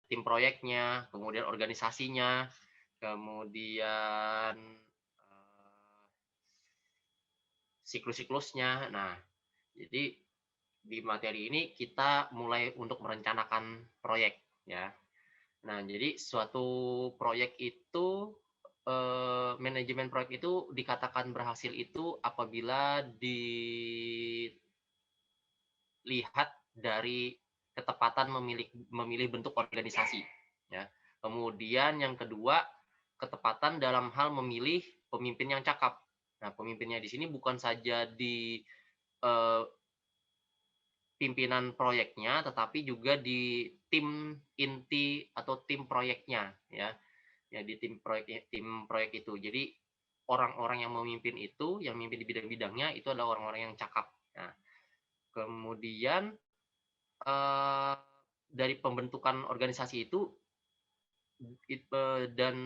tim proyeknya, kemudian organisasinya, kemudian siklus-siklusnya. Nah, jadi di materi ini kita mulai untuk merencanakan proyek ya. Nah, jadi suatu proyek itu manajemen proyek itu dikatakan berhasil itu apabila dilihat dari ketepatan memilih bentuk organisasi ya. Kemudian yang kedua, ketepatan dalam hal memilih pemimpin yang cakap. Nah, pemimpinnya di sini bukan saja di eh, pimpinan proyeknya, tetapi juga di tim inti atau tim proyeknya ya. Ya di tim proyek itu. Jadi orang-orang yang memimpin itu, yang memimpin di bidang-bidangnya itu adalah orang-orang yang cakap. Nah, kemudian dari pembentukan organisasi itu dan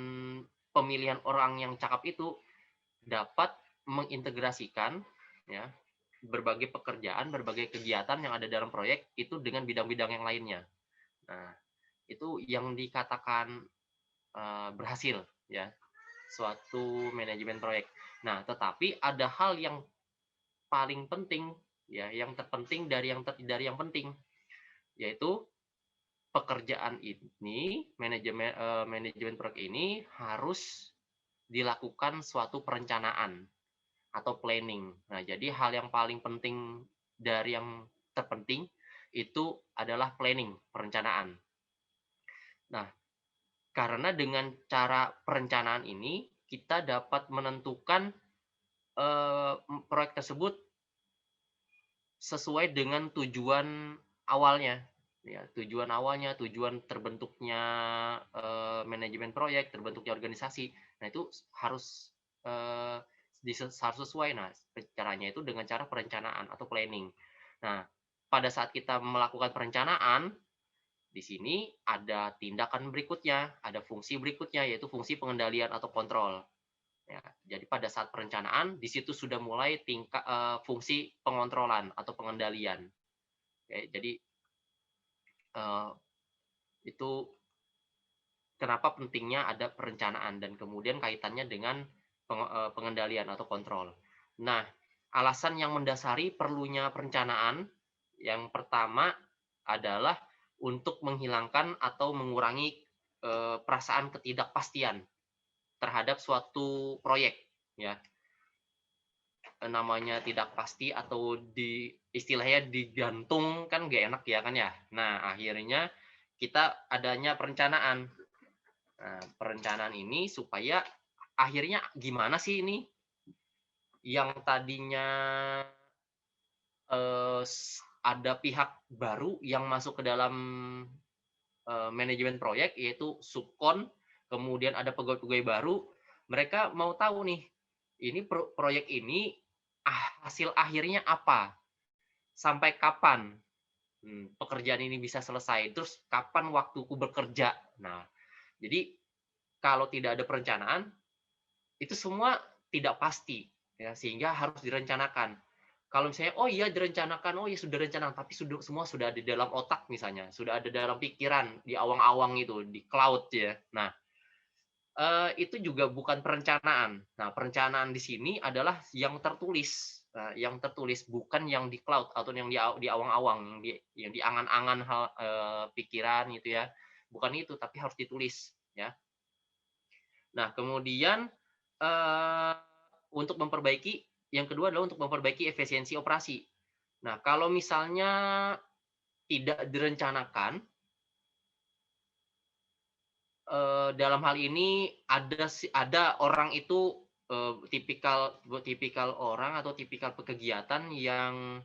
pemilihan orang yang cakap itu dapat mengintegrasikan ya berbagai pekerjaan, berbagai kegiatan yang ada dalam proyek itu dengan bidang-bidang yang lainnya. Nah, itu yang dikatakan berhasil ya suatu manajemen proyek. Nah, tetapi ada hal yang paling penting ya, yang terpenting dari yang penting, yaitu pekerjaan ini, manajemen proyek ini harus dilakukan suatu perencanaan atau planning. Nah, jadi hal yang paling penting dari yang terpenting itu adalah planning, perencanaan. Nah, karena dengan cara perencanaan ini kita dapat menentukan proyek tersebut sesuai dengan tujuan awalnya. Ya, tujuan terbentuknya manajemen proyek, terbentuknya organisasi. Nah, itu harus harus sesuai. Nah, caranya itu dengan cara perencanaan atau planning. Nah, pada saat kita melakukan perencanaan, di sini ada tindakan berikutnya, ada fungsi berikutnya, yaitu fungsi pengendalian atau kontrol. Ya, jadi pada saat perencanaan di situ sudah mulai tingkat fungsi pengontrolan atau pengendalian. Ya, jadi itu kenapa pentingnya ada perencanaan dan kemudian kaitannya dengan pengendalian atau kontrol. Nah, alasan yang mendasari perlunya perencanaan yang pertama adalah untuk menghilangkan atau mengurangi perasaan ketidakpastian terhadap suatu proyek ya. Namanya tidak pasti atau istilahnya digantung kan gak enak ya kan ya. Nah, akhirnya kita adanya perencanaan. Nah, perencanaan ini supaya akhirnya gimana sih ini yang tadinya ada pihak baru yang masuk ke dalam manajemen proyek yaitu subkon, kemudian ada pegawai-pegawai baru, mereka mau tahu nih, ini proyek ini hasil akhirnya apa? Sampai kapan pekerjaan ini bisa selesai? Terus kapan waktuku bekerja? Nah, jadi kalau tidak ada perencanaan, itu semua tidak pasti, ya, sehingga harus direncanakan. Kalau misalnya, oh iya direncanakan, oh iya sudah rencana, tapi semua sudah ada di dalam otak misalnya, sudah ada dalam pikiran, di awang-awang itu, di cloud ya. Nah, itu juga bukan perencanaan. Nah, perencanaan di sini adalah yang tertulis. Nah, yang tertulis bukan yang di cloud atau yang di awang-awang, yang di angan-angan pikiran gitu ya. Bukan itu, tapi harus ditulis ya. Nah, kemudian untuk memperbaiki, yang kedua adalah untuk memperbaiki efisiensi operasi. Nah, kalau misalnya tidak direncanakan, dalam hal ini ada orang itu tipikal orang atau tipikal kegiatan yang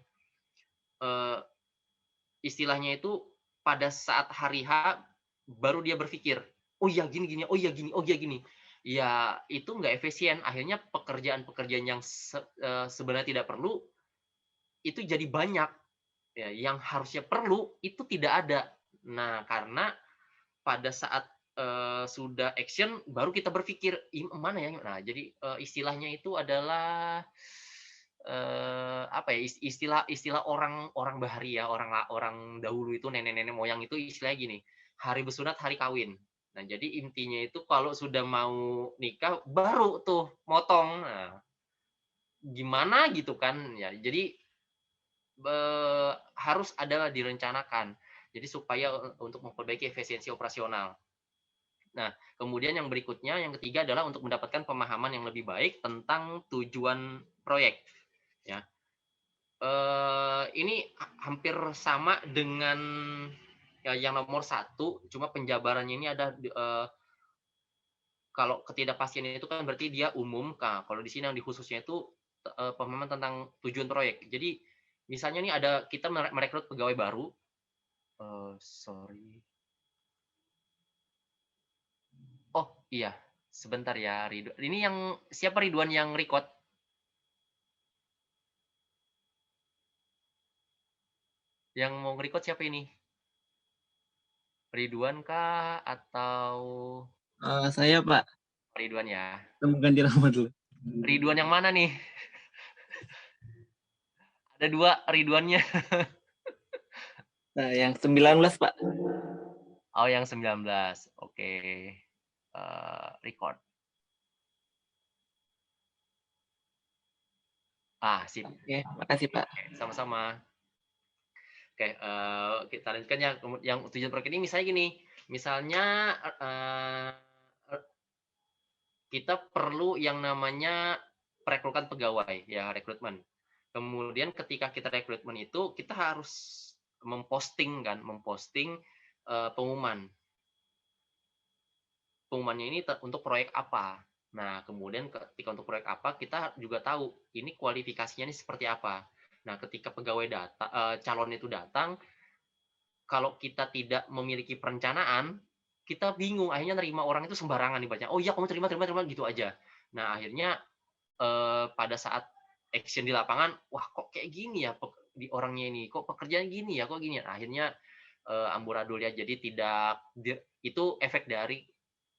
istilahnya itu pada saat hari H baru dia berpikir, oh ya gini gini, oh ya gini, oh ya gini. Ya itu nggak efisien. Akhirnya pekerjaan-pekerjaan yang sebenarnya tidak perlu itu jadi banyak. Ya, yang harusnya perlu itu tidak ada. Nah, karena pada saat sudah action baru kita berpikir mana ya. Nah, jadi istilahnya itu adalah apa ya, istilah orang bahari ya, orang dahulu itu nenek-nenek moyang itu istilahnya gini. hari bersunat, hari kawin. Nah, jadi intinya itu kalau sudah mau nikah baru tuh motong. Nah, gimana gitu kan ya. Jadi harus ada direncanakan. Jadi supaya untuk memperbaiki efisiensi operasional. Nah, kemudian yang berikutnya, yang ketiga adalah untuk mendapatkan pemahaman yang lebih baik tentang tujuan proyek. Ya, ini hampir sama dengan ya, yang nomor satu, cuma penjabarannya ini ada kalau ketidakpastian itu kan berarti dia umum. Nah, kalau di sini yang dikhususnya itu pemahaman tentang tujuan proyek. Jadi misalnya nih ada kita merekrut pegawai baru. Sorry. Oh iya, sebentar ya Ridwan. Ini yang siapa Ridwan yang record? Yang mau record siapa ini? Ridwan kah atau Saya Pak, Ridwan ya? ganti nama dulu. Ridwan yang mana nih? Ada dua Ridwannya. Nah, yang 19 Pak. Oh, yang 19. Oke. Record. Sip. Oke, makasih Pak. Oke, sama-sama. Oke, kita lanjutkan yang tujuan proyek ini misalnya gini. Misalnya kita perlu yang namanya perekrutan pegawai, ya rekrutmen. Kemudian ketika kita rekrutmen itu kita harus memposting pengumuman. Pengumumannya ini untuk proyek apa. Nah, kemudian ketika untuk proyek apa, kita juga tahu ini kualifikasinya ini seperti apa. Nah, ketika pegawai calon itu datang, kalau kita tidak memiliki perencanaan, kita bingung. Akhirnya nerima orang itu sembarangan dibaca. Oh iya, kamu terima gitu aja. Nah, akhirnya pada saat action di lapangan, wah kok kayak gini ya di orangnya ini, kok pekerjaan gini ya, kok gini ya. Akhirnya amburadul ya. Jadi itu efek dari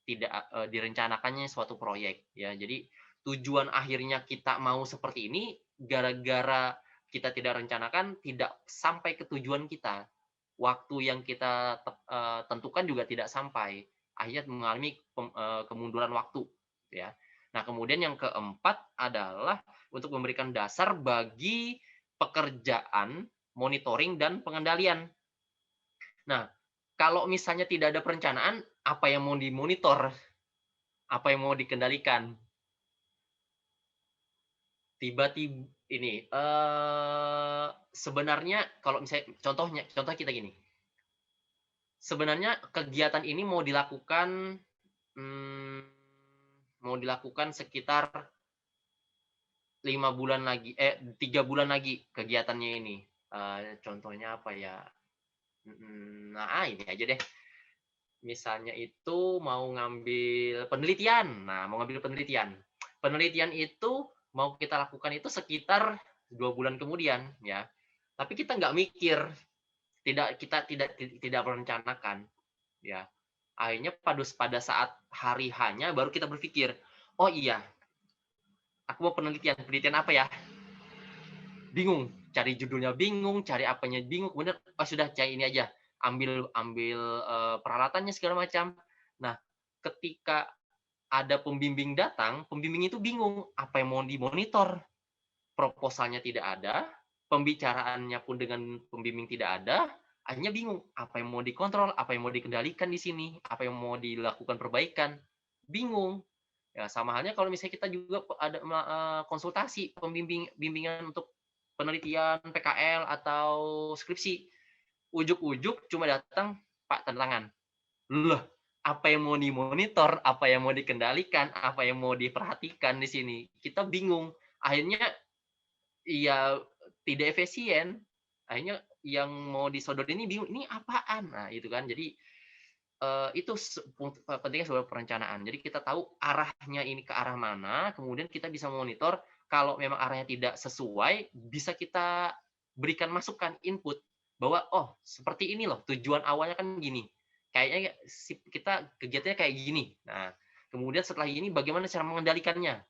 tidak direncanakannya suatu proyek ya. Jadi tujuan akhirnya kita mau seperti ini gara-gara kita tidak rencanakan, tidak sampai ke tujuan kita. Waktu yang kita tentukan juga tidak sampai. Akhirnya mengalami kemunduran waktu ya. Nah, kemudian yang keempat adalah untuk memberikan dasar bagi pekerjaan, monitoring, dan pengendalian. Nah, kalau misalnya tidak ada perencanaan, apa yang mau dimonitor? Apa yang mau dikendalikan? Tiba-tiba ini, sebenarnya kalau misalnya contoh kita gini. Sebenarnya kegiatan ini mau dilakukan sekitar 3 bulan lagi kegiatannya ini. Contohnya apa ya? Nah, ini aja deh. Misalnya itu mau ngambil penelitian. Nah, mau ngambil penelitian. Penelitian itu mau kita lakukan itu sekitar 2 bulan kemudian, ya. Tapi kita nggak mikir, kita tidak merencanakan, ya. Akhirnya pada saat hari hanya baru kita berpikir, oh iya, aku mau penelitian apa ya? Bingung, cari judulnya bingung, cari apanya bingung, kemudian sudah cari ini aja, ambil peralatannya segala macam. Nah, ketika ada pembimbing datang, pembimbing itu bingung apa yang mau dimonitor. Proposalnya tidak ada, pembicaraannya pun dengan pembimbing tidak ada, akhirnya bingung apa yang mau dikontrol, apa yang mau dikendalikan di sini, apa yang mau dilakukan perbaikan, bingung. Ya, sama halnya kalau misalnya kita juga ada konsultasi bimbingan untuk penelitian PKL atau skripsi, ujuk-ujuk cuma datang Pak tanda tangan. Loh, apa yang mau dimonitor, apa yang mau dikendalikan, apa yang mau diperhatikan di sini, kita bingung. Akhirnya ya tidak efisien. Akhirnya yang mau disodor ini bingung, ini apaan? Nah, itu kan. Jadi itu pentingnya sebuah perencanaan. Jadi kita tahu arahnya ini ke arah mana, kemudian kita bisa monitor kalau memang arahnya tidak sesuai, bisa kita berikan masukan, input bahwa oh seperti ini loh tujuan awalnya kan gini. Kayaknya kita kegiatannya kayak gini. Nah, kemudian setelah ini bagaimana cara mengendalikannya?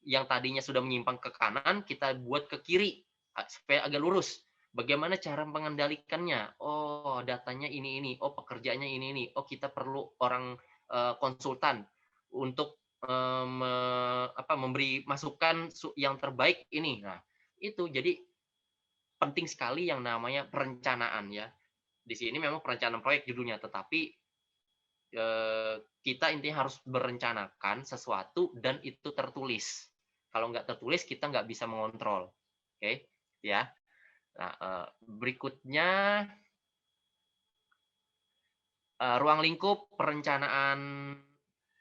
Yang tadinya sudah menyimpang ke kanan, kita buat ke kiri supaya agak lurus. Bagaimana cara mengendalikannya? Oh, datanya ini. Oh, pekerjaannya ini. Oh, kita perlu orang konsultan untuk memberi masukan yang terbaik ini. Nah, itu jadi penting sekali yang namanya perencanaan ya. Di sini memang perencanaan proyek judulnya, tetapi kita intinya harus merencanakan sesuatu dan itu tertulis. Kalau nggak tertulis, kita nggak bisa mengontrol. Oke, ya. Nah, berikutnya ruang lingkup perencanaan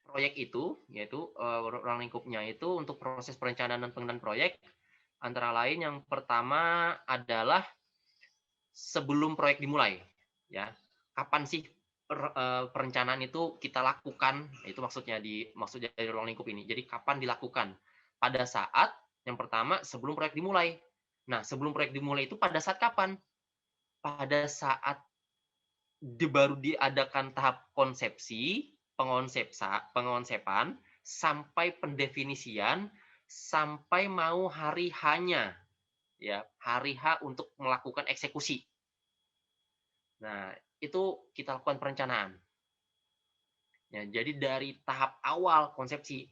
proyek itu, yaitu ruang lingkupnya itu untuk proses perencanaan dan pengendalian proyek, antara lain yang pertama adalah sebelum proyek dimulai, ya. Kapan sih perencanaan itu kita lakukan? Itu maksudnya dari ruang lingkup ini. Jadi kapan dilakukan? Pada saat yang pertama sebelum proyek dimulai. Nah, sebelum proyek dimulai itu pada saat kapan? Pada saat baru diadakan tahap konsepsi, pengonsepan, sampai pendefinisian, sampai mau hari H-nya, ya, hari H untuk melakukan eksekusi. Nah, itu kita lakukan perencanaan. Ya, jadi dari tahap awal konsepsi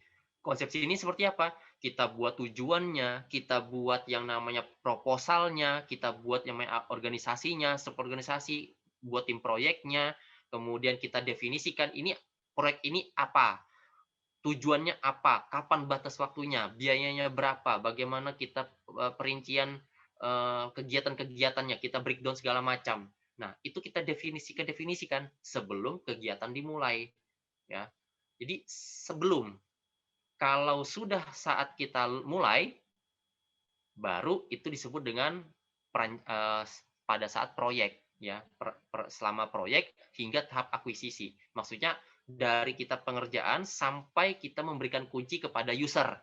ini seperti apa? Kita buat tujuannya, kita buat yang namanya proposalnya, kita buat yang namanya organisasinya, organisasi, buat tim proyeknya, kemudian kita definisikan ini proyek ini apa, tujuannya apa, kapan batas waktunya, biayanya berapa, bagaimana kita perincian kegiatan-kegiatannya, kita breakdown segala macam. Nah, itu kita definisikan sebelum kegiatan dimulai. Ya. Jadi sebelum, kalau sudah saat kita mulai, baru itu disebut dengan pada saat proyek, ya, selama proyek hingga tahap akuisisi. Maksudnya dari kita pengerjaan sampai kita memberikan kunci kepada user,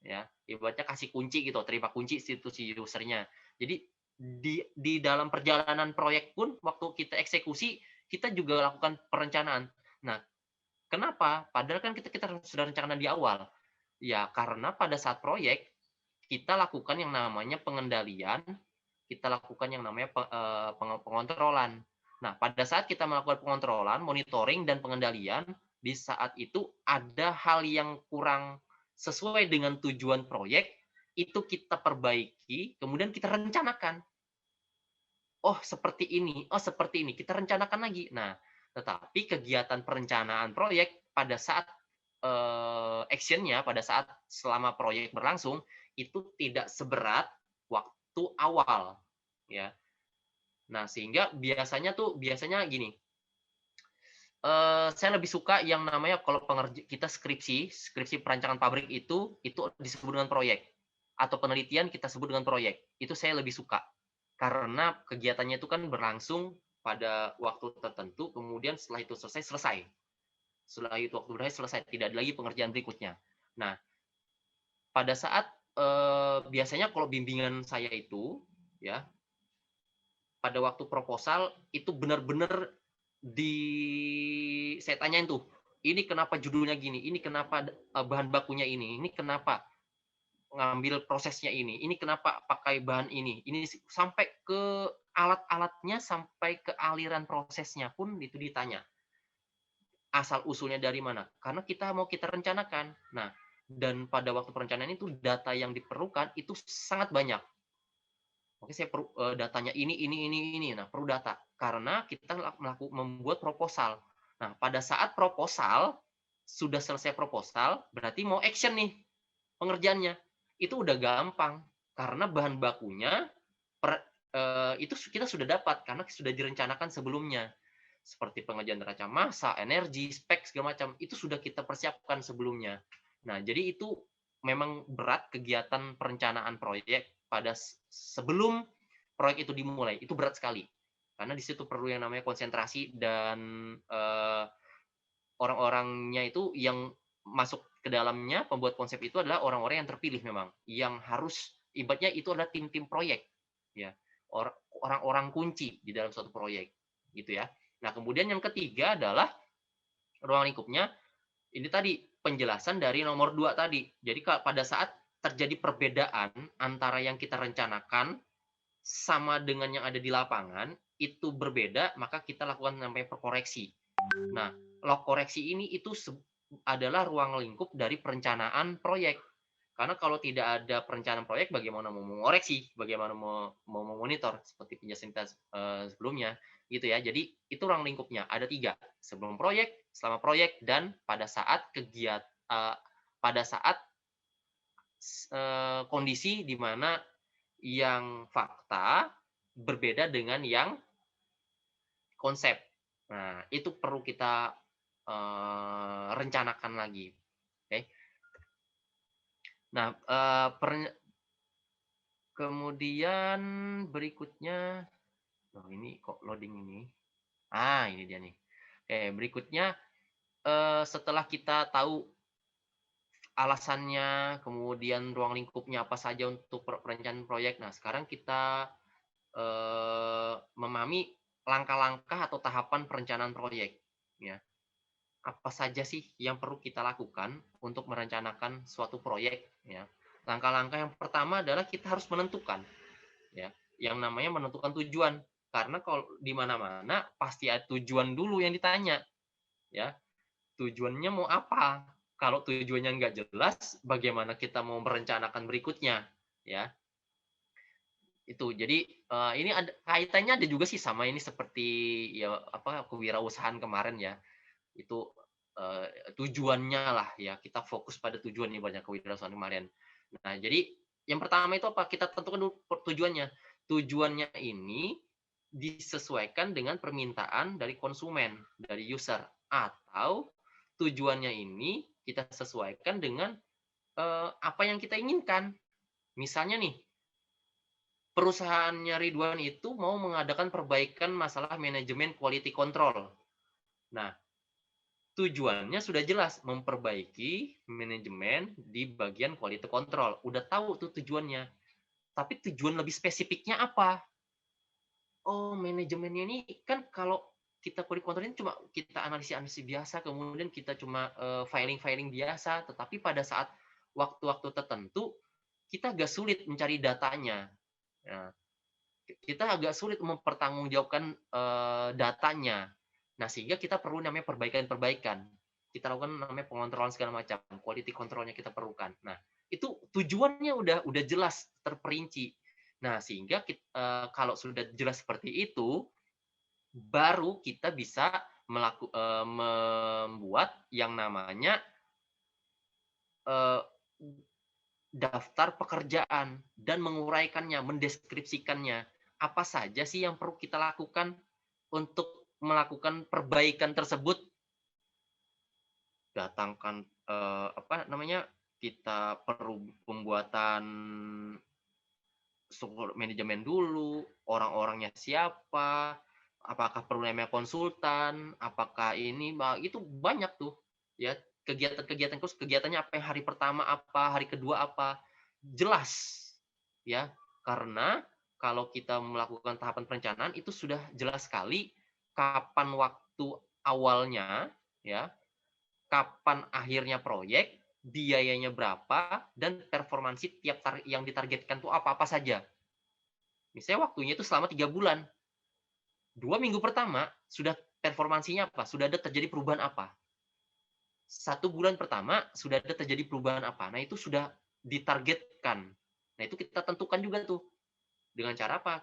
ya, ibaratnya kasih kunci gitu, terima kunci itu si usernya. Jadi di dalam perjalanan proyek pun waktu kita eksekusi, kita juga lakukan perencanaan. Nah, kenapa? Padahal kan kita sudah rencanakan di awal. Ya, karena pada saat proyek, kita lakukan yang namanya pengendalian, kita lakukan yang namanya pengontrolan. Nah, pada saat kita melakukan pengontrolan, monitoring, dan pengendalian, di saat itu ada hal yang kurang sesuai dengan tujuan proyek, itu kita perbaiki, kemudian kita rencanakan. Oh, seperti ini. Oh, seperti ini. Kita rencanakan lagi. Nah, tetapi kegiatan perencanaan proyek pada saat action-nya, pada saat selama proyek berlangsung, itu tidak seberat waktu awal. Ya. Nah, sehingga biasanya gini, saya lebih suka yang namanya kalau kita skripsi perancangan pabrik itu disebut dengan proyek. Atau penelitian kita sebut dengan proyek. Itu saya lebih suka. Karena kegiatannya itu kan berlangsung pada waktu tertentu, kemudian setelah itu selesai. Setelah itu waktu berakhir selesai, tidak ada lagi pengerjaan berikutnya. Nah, pada saat biasanya kalau bimbingan saya itu, ya, pada waktu proposal itu benar-benar saya tanyain tuh, ini kenapa judulnya gini, ini kenapa bahan bakunya ini kenapa ngambil prosesnya ini kenapa pakai bahan ini sampai ke alat-alatnya, sampai ke aliran prosesnya pun itu ditanya. Asal usulnya dari mana? Karena kita rencanakan. Nah, dan pada waktu perencanaan itu data yang diperlukan itu sangat banyak. Oke, saya perlu datanya ini. Nah, perlu data karena kita membuat proposal. Nah, pada saat proposal sudah selesai proposal, berarti mau action nih pengerjaannya. Itu udah gampang karena bahan bakunya itu kita sudah dapat karena sudah direncanakan sebelumnya. Seperti pengerjaan neraca massa, energi, spek segala macam itu sudah kita persiapkan sebelumnya. Nah, jadi itu memang berat kegiatan perencanaan proyek pada sebelum proyek itu dimulai. Itu berat sekali. Karena di situ perlu yang namanya konsentrasi dan orang-orangnya itu yang masuk ke dalamnya, pembuat konsep itu adalah orang-orang yang terpilih memang, yang harus ibaratnya itu adalah tim-tim proyek, ya, orang-orang kunci di dalam suatu proyek, gitu ya. Nah, kemudian yang ketiga adalah ruang lingkupnya. Ini tadi penjelasan dari nomor 2 tadi. Jadi pada saat terjadi perbedaan antara yang kita rencanakan sama dengan yang ada di lapangan itu berbeda, maka kita lakukan namanya koreksi. Nah, log koreksi ini itu adalah ruang lingkup dari perencanaan proyek. Karena kalau tidak ada perencanaan proyek, bagaimana mau mengoreksi, bagaimana mau memonitor, seperti penjelasan kita sebelumnya, gitu ya. Jadi itu ruang lingkupnya ada 3, sebelum proyek, selama proyek, dan pada saat kondisi di mana yang fakta berbeda dengan yang konsep. Nah, itu perlu kita rencanakan lagi. Oke. Nah, kemudian berikutnya, ini kok loading ini? Ini dia nih. Oke, berikutnya setelah kita tahu alasannya, kemudian ruang lingkupnya apa saja untuk perencanaan proyek. Nah, sekarang kita memahami langkah-langkah atau tahapan perencanaan proyek. Ya, apa saja sih yang perlu kita lakukan untuk merencanakan suatu proyek? Ya, langkah-langkah yang pertama adalah kita harus menentukan, ya, yang namanya menentukan tujuan. Karena kalau di mana-mana pasti ada tujuan dulu yang ditanya, ya. Tujuannya mau apa? Kalau tujuannya nggak jelas, bagaimana kita mau merencanakan berikutnya, ya. Itu. Jadi ini ada kaitannya, ada juga sih sama ini seperti ya apa kewirausahaan kemarin ya. Itu tujuannya lah ya, kita fokus pada tujuan nih banyak kewirausahaan kemarin. Nah, jadi yang pertama itu apa? Kita tentukan dulu tujuannya. Tujuannya ini disesuaikan dengan permintaan dari konsumen, dari user, atau tujuannya ini kita sesuaikan dengan apa yang kita inginkan. Misalnya nih, perusahaannya Ridwan itu mau mengadakan perbaikan masalah manajemen quality control. Nah, tujuannya sudah jelas, memperbaiki manajemen di bagian quality control. Udah tahu tuh tujuannya. Tapi tujuan lebih spesifiknya apa? Oh, manajemennya ini kan kalau kita quality control ini cuma kita analisis-analisis biasa, kemudian kita cuma filing-filing biasa, tetapi pada saat waktu-waktu tertentu kita agak sulit mencari datanya. Nah, kita agak sulit mempertanggungjawabkan datanya. Nah, sehingga kita perlu namanya perbaikan-perbaikan. Kita lakukan namanya pengontrolan segala macam, quality control-nya kita perlukan. Nah, itu tujuannya udah jelas, terperinci. Nah, sehingga kalau sudah jelas seperti itu, baru kita bisa membuat yang namanya daftar pekerjaan dan menguraikannya, mendeskripsikannya. Apa saja sih yang perlu kita lakukan untuk melakukan perbaikan tersebut? Datangkan apa namanya? Kita perlu pembuatan struktur manajemen dulu, orang-orangnya siapa, apakah perlu namanya konsultan, apakah ini, itu banyak tuh, ya, kegiatan-kegiatan terus kegiatannya apa, yang hari pertama apa, hari kedua apa, jelas, ya, karena kalau kita melakukan tahapan perencanaan itu sudah jelas sekali kapan waktu awalnya, ya, kapan akhirnya proyek, biayanya berapa, dan performansi tiap yang ditargetkan itu apa-apa saja. Misalnya waktunya itu selama 3 bulan. 2 minggu pertama, sudah performansinya apa? Sudah ada terjadi perubahan apa? 1 bulan pertama, sudah ada terjadi perubahan apa? Nah, itu sudah ditargetkan. Nah, itu kita tentukan juga tuh. Dengan cara apa?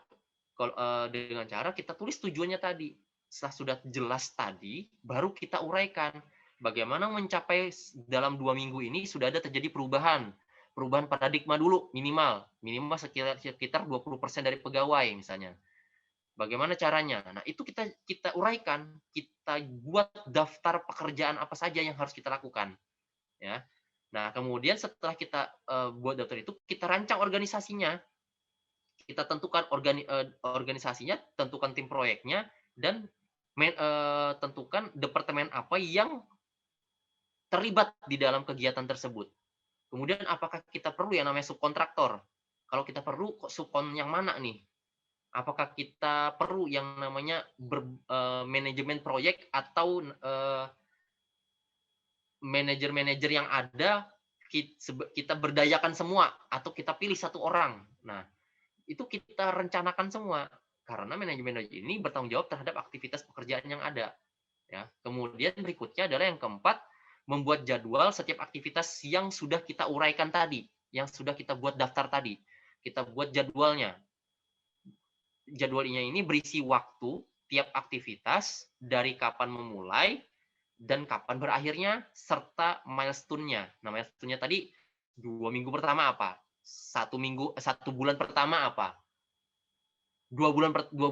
Dengan cara kita tulis tujuannya tadi. Setelah sudah jelas tadi, baru kita uraikan. Bagaimana mencapai dalam 2 minggu ini sudah ada terjadi perubahan. Perubahan paradigma dulu, minimal sekitar 20% dari pegawai misalnya. Bagaimana caranya? Nah, itu kita uraikan, kita buat daftar pekerjaan apa saja yang harus kita lakukan, ya. Nah, kemudian setelah kita buat daftar itu, kita rancang organisasinya. Kita tentukan organisasinya, tentukan tim proyeknya, dan tentukan departemen apa yang terlibat di dalam kegiatan tersebut. Kemudian apakah kita perlu yang namanya subkontraktor? Kalau kita perlu, subkon yang mana nih? Apakah kita perlu yang namanya manajemen proyek atau manajer-manajer yang ada kita berdayakan semua, atau kita pilih satu orang? Nah, itu kita rencanakan semua. Karena manajemen proyek ini bertanggung jawab terhadap aktivitas pekerjaan yang ada. Ya. Kemudian berikutnya adalah yang keempat, membuat jadwal setiap aktivitas yang sudah kita uraikan tadi, yang sudah kita buat daftar tadi. Kita buat jadwalnya. Jadwalnya ini berisi waktu tiap aktivitas, dari kapan memulai, dan kapan berakhirnya, serta milestone-nya. Nah, milestone-nya tadi 2 minggu pertama apa? 1 bulan pertama apa? 2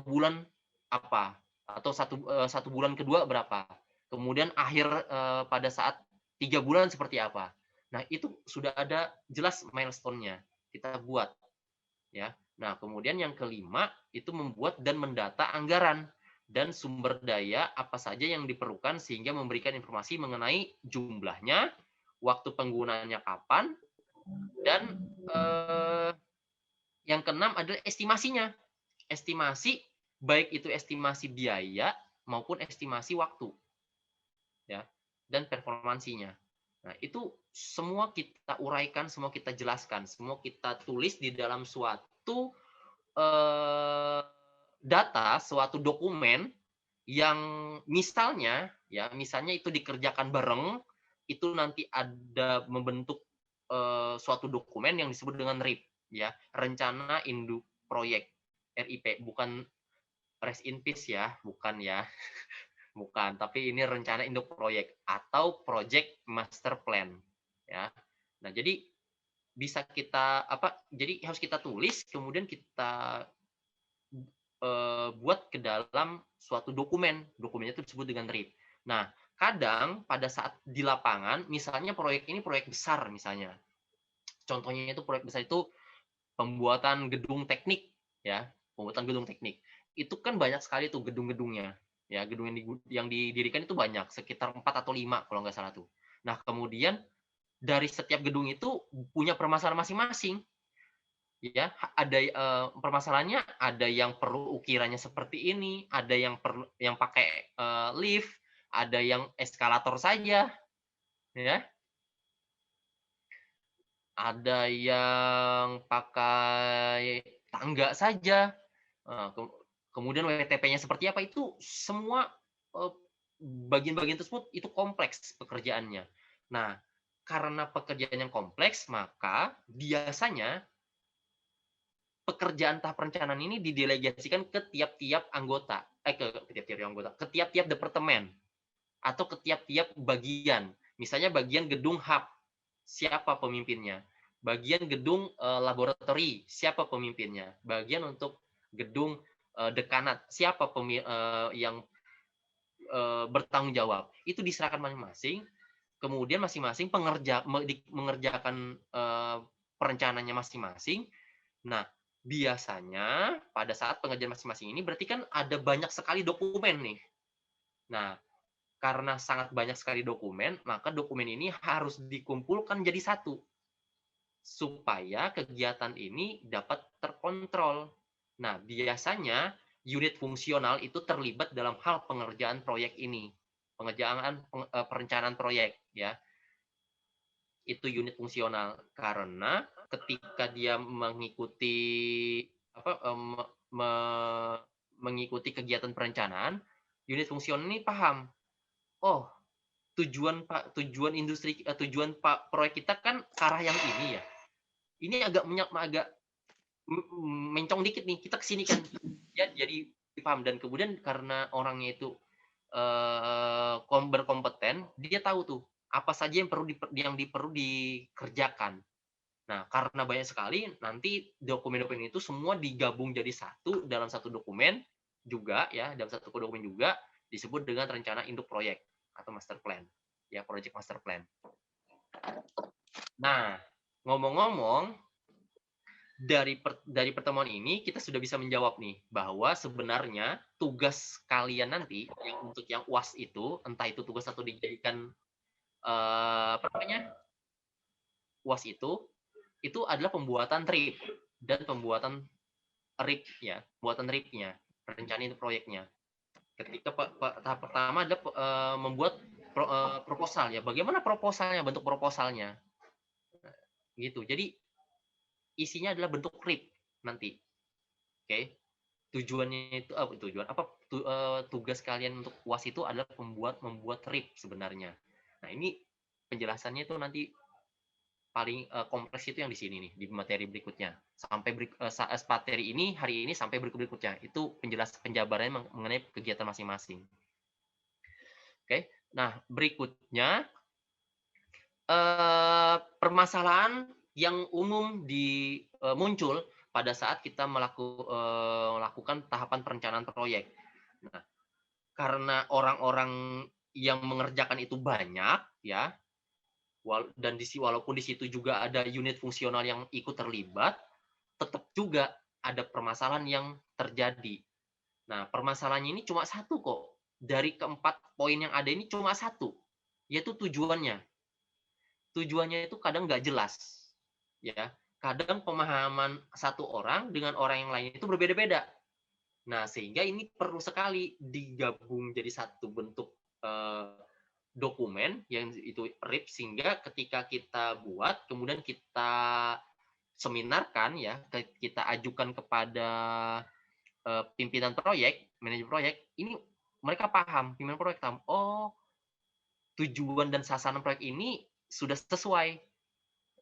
bulan apa? Atau satu bulan kedua berapa? Kemudian akhir pada saat 3 bulan seperti apa? Nah, itu sudah ada jelas milestone-nya. Kita buat. Ya. Nah, kemudian yang kelima, itu membuat dan mendata anggaran dan sumber daya apa saja yang diperlukan sehingga memberikan informasi mengenai jumlahnya, waktu penggunaannya kapan, dan yang keenam adalah estimasinya. Estimasi, baik itu estimasi biaya maupun estimasi waktu. Ya, dan performansinya. Nah, itu semua kita uraikan, semua kita jelaskan, semua kita tulis di dalam suatu data, suatu dokumen yang misalnya itu dikerjakan bareng, itu nanti ada membentuk suatu dokumen yang disebut dengan RIP, ya, rencana induk proyek, RIP, bukan rest in peace ya, bukan ya. Bukan, tapi ini rencana induk proyek atau project master plan, ya. Nah, jadi bisa kita jadi harus kita tulis, kemudian kita buat ke dalam suatu dokumen. Dokumennya itu disebut dengan RIP. Nah, kadang pada saat di lapangan, misalnya proyek ini proyek besar misalnya. Contohnya itu proyek besar itu pembuatan gedung teknik, ya, pembuatan gedung teknik. Itu kan banyak sekali tuh gedung-gedungnya. Ya, gedung yang didirikan itu banyak, sekitar 4 atau 5 kalau nggak salah tuh. Nah, kemudian dari setiap gedung itu punya permasalahan masing-masing. Ya, ada permasalahannya, ada yang perlu ukirannya seperti ini, ada yang perlu yang pakai lift, ada yang eskalator saja, ya. Ada yang pakai tangga saja. Kemudian WTP-nya seperti apa, itu semua bagian-bagian tersebut itu kompleks pekerjaannya. Nah, karena pekerjaan yang kompleks, maka biasanya pekerjaan tahap perencanaan ini didelegasikan ke tiap-tiap anggota, ke tiap-tiap departemen atau ke tiap-tiap bagian. Misalnya bagian gedung hub, siapa pemimpinnya? Bagian gedung laboratori, siapa pemimpinnya? Bagian untuk gedung dekanat, siapa yang bertanggung jawab? Itu diserahkan masing-masing. Kemudian masing-masing mengerjakan perencanaannya masing-masing. Nah, biasanya pada saat pengerjaan masing-masing ini berarti kan ada banyak sekali dokumen nih. Nah, karena sangat banyak sekali dokumen, maka dokumen ini harus dikumpulkan jadi satu supaya kegiatan ini dapat terkontrol. Nah, biasanya unit fungsional itu terlibat dalam hal pengerjaan proyek ini, perencanaan proyek, ya. Itu unit fungsional, karena ketika dia mengikuti mengikuti kegiatan perencanaan, unit fungsional ini paham, oh, tujuan proyek kita kan ke arah yang ini ya. Ini agak mencong dikit nih, kita kesini kan, ya, jadi paham. Dan kemudian karena orangnya itu berkompeten, dia tahu tuh apa saja yang perlu dikerjakan. Nah, karena banyak sekali, nanti dokumen-dokumen itu semua digabung jadi satu dalam satu dokumen juga, ya, dalam satu dokumen juga disebut dengan rencana induk proyek atau master plan, ya, project master plan. Nah, ngomong-ngomong, dari pertemuan ini kita sudah bisa menjawab nih bahwa sebenarnya tugas kalian nanti untuk yang UAS itu, entah itu tugas atau dijadikan UAS itu adalah pembuatan RIP dan pembuatan RIP ya, pembuatan RIP-nya, rencana itu proyeknya. Ketika tahap pertama adalah membuat proposal ya. Bagaimana proposalnya, bentuk proposalnya, gitu. Jadi isinya adalah bentuk RIP nanti. Oke. Tujuannya itu tugas kalian untuk UAS itu adalah membuat RIP sebenarnya. Nah, ini penjelasannya itu nanti paling kompleks itu yang di sini nih, di materi berikutnya. Sampai materi ini hari ini sampai berikutnya. Itu penjabarannya mengenai kegiatan masing-masing. Oke. Nah, berikutnya permasalahan yang umum muncul pada saat kita melakukan tahapan perencanaan proyek. Nah, karena orang-orang yang mengerjakan itu banyak, ya, dan walaupun di situ juga ada unit fungsional yang ikut terlibat, tetap juga ada permasalahan yang terjadi. Nah, permasalahannya ini cuma satu kok. Dari keempat poin yang ada ini cuma satu, yaitu tujuannya. Tujuannya itu kadang nggak jelas, ya. Kadang pemahaman satu orang dengan orang yang lain itu berbeda-beda. Nah, sehingga ini perlu sekali digabung jadi satu bentuk dokumen yang itu RIP, sehingga ketika kita buat, kemudian kita seminarkan, ya, kita ajukan kepada pimpinan proyek, manajer proyek, ini mereka paham, pimpinan proyek paham, oh, tujuan dan sasaran proyek ini sudah sesuai.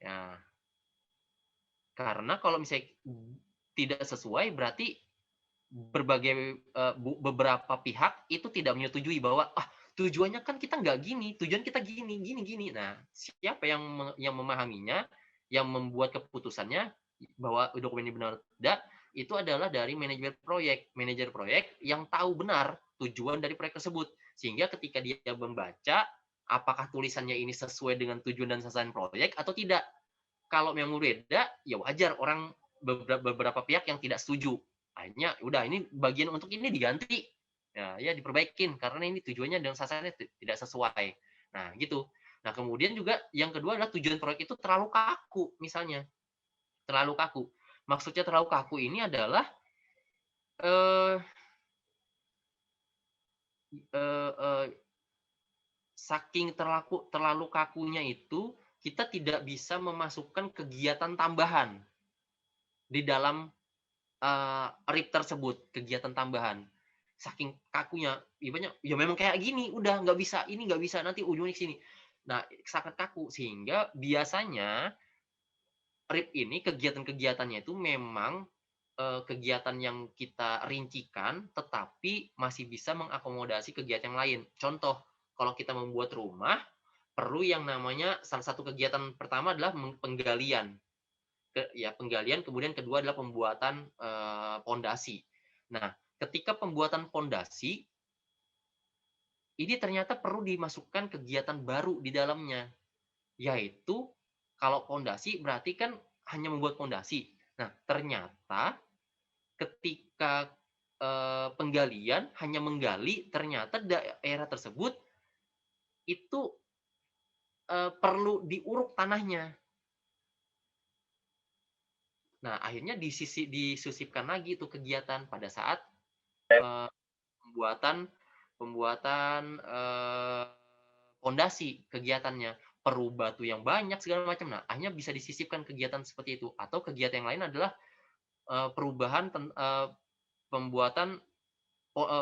Ya, karena kalau misalnya tidak sesuai, berarti beberapa pihak itu tidak menyetujui bahwa tujuannya kan kita nggak gini, tujuan kita gini, gini, gini. Nah, siapa yang memahaminya, yang membuat keputusannya bahwa dokumen ini benar atau tidak, itu adalah dari manajer proyek yang tahu benar tujuan dari proyek tersebut. Sehingga ketika dia membaca, apakah tulisannya ini sesuai dengan tujuan dan sasaran proyek atau tidak. Kalau memang beda, ya wajar orang beberapa pihak yang tidak setuju. Akhirnya udah, ini bagian untuk ini diganti. Ya diperbaikin karena ini tujuannya dan sasarannya tidak sesuai. Nah, gitu. Nah, kemudian juga yang kedua adalah tujuan proyek itu terlalu kaku misalnya. Terlalu kaku. Maksudnya terlalu kaku ini adalah eh, eh, eh, saking terlalu kakunya itu kita tidak bisa memasukkan kegiatan tambahan di dalam RIP tersebut, kegiatan tambahan. Saking kakunya, ya memang kayak gini, udah nggak bisa, ini nggak bisa, nanti ujungnya sini. Nah, sangat kaku, sehingga biasanya RIP ini kegiatan-kegiatannya itu memang kegiatan yang kita rincikan, tetapi masih bisa mengakomodasi kegiatan yang lain. Contoh, kalau kita membuat rumah, perlu yang namanya, salah satu kegiatan pertama adalah penggalian. Penggalian, kemudian kedua adalah pembuatan pondasi. Nah, ketika pembuatan pondasi, ini ternyata perlu dimasukkan kegiatan baru di dalamnya, yaitu kalau pondasi berarti kan hanya membuat pondasi. Nah, ternyata ketika penggalian hanya menggali, ternyata daerah tersebut itu perlu diuruk tanahnya. Nah, akhirnya disisipkan lagi itu kegiatan pada saat pembuatan pondasi, kegiatannya perlu batu yang banyak segala macam. Nah, akhirnya bisa disisipkan kegiatan seperti itu. Atau kegiatan yang lain adalah perubahan pembuatan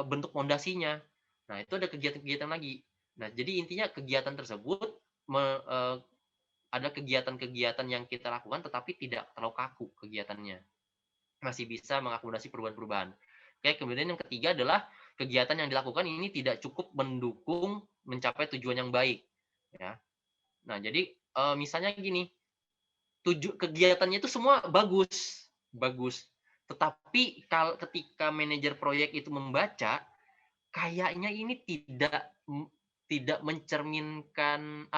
bentuk pondasinya. Nah, itu ada kegiatan-kegiatan lagi. Nah, jadi intinya kegiatan tersebut ada kegiatan-kegiatan yang kita lakukan tetapi tidak terlalu kaku kegiatannya. Masih bisa mengakomodasi perubahan-perubahan. Oke, kemudian yang ketiga adalah kegiatan yang dilakukan ini tidak cukup mendukung mencapai tujuan yang baik. Ya. Nah, jadi misalnya gini, kegiatannya itu semua bagus, bagus. Tetapi ketika manajer proyek itu membaca, kayaknya ini tidak mencerminkan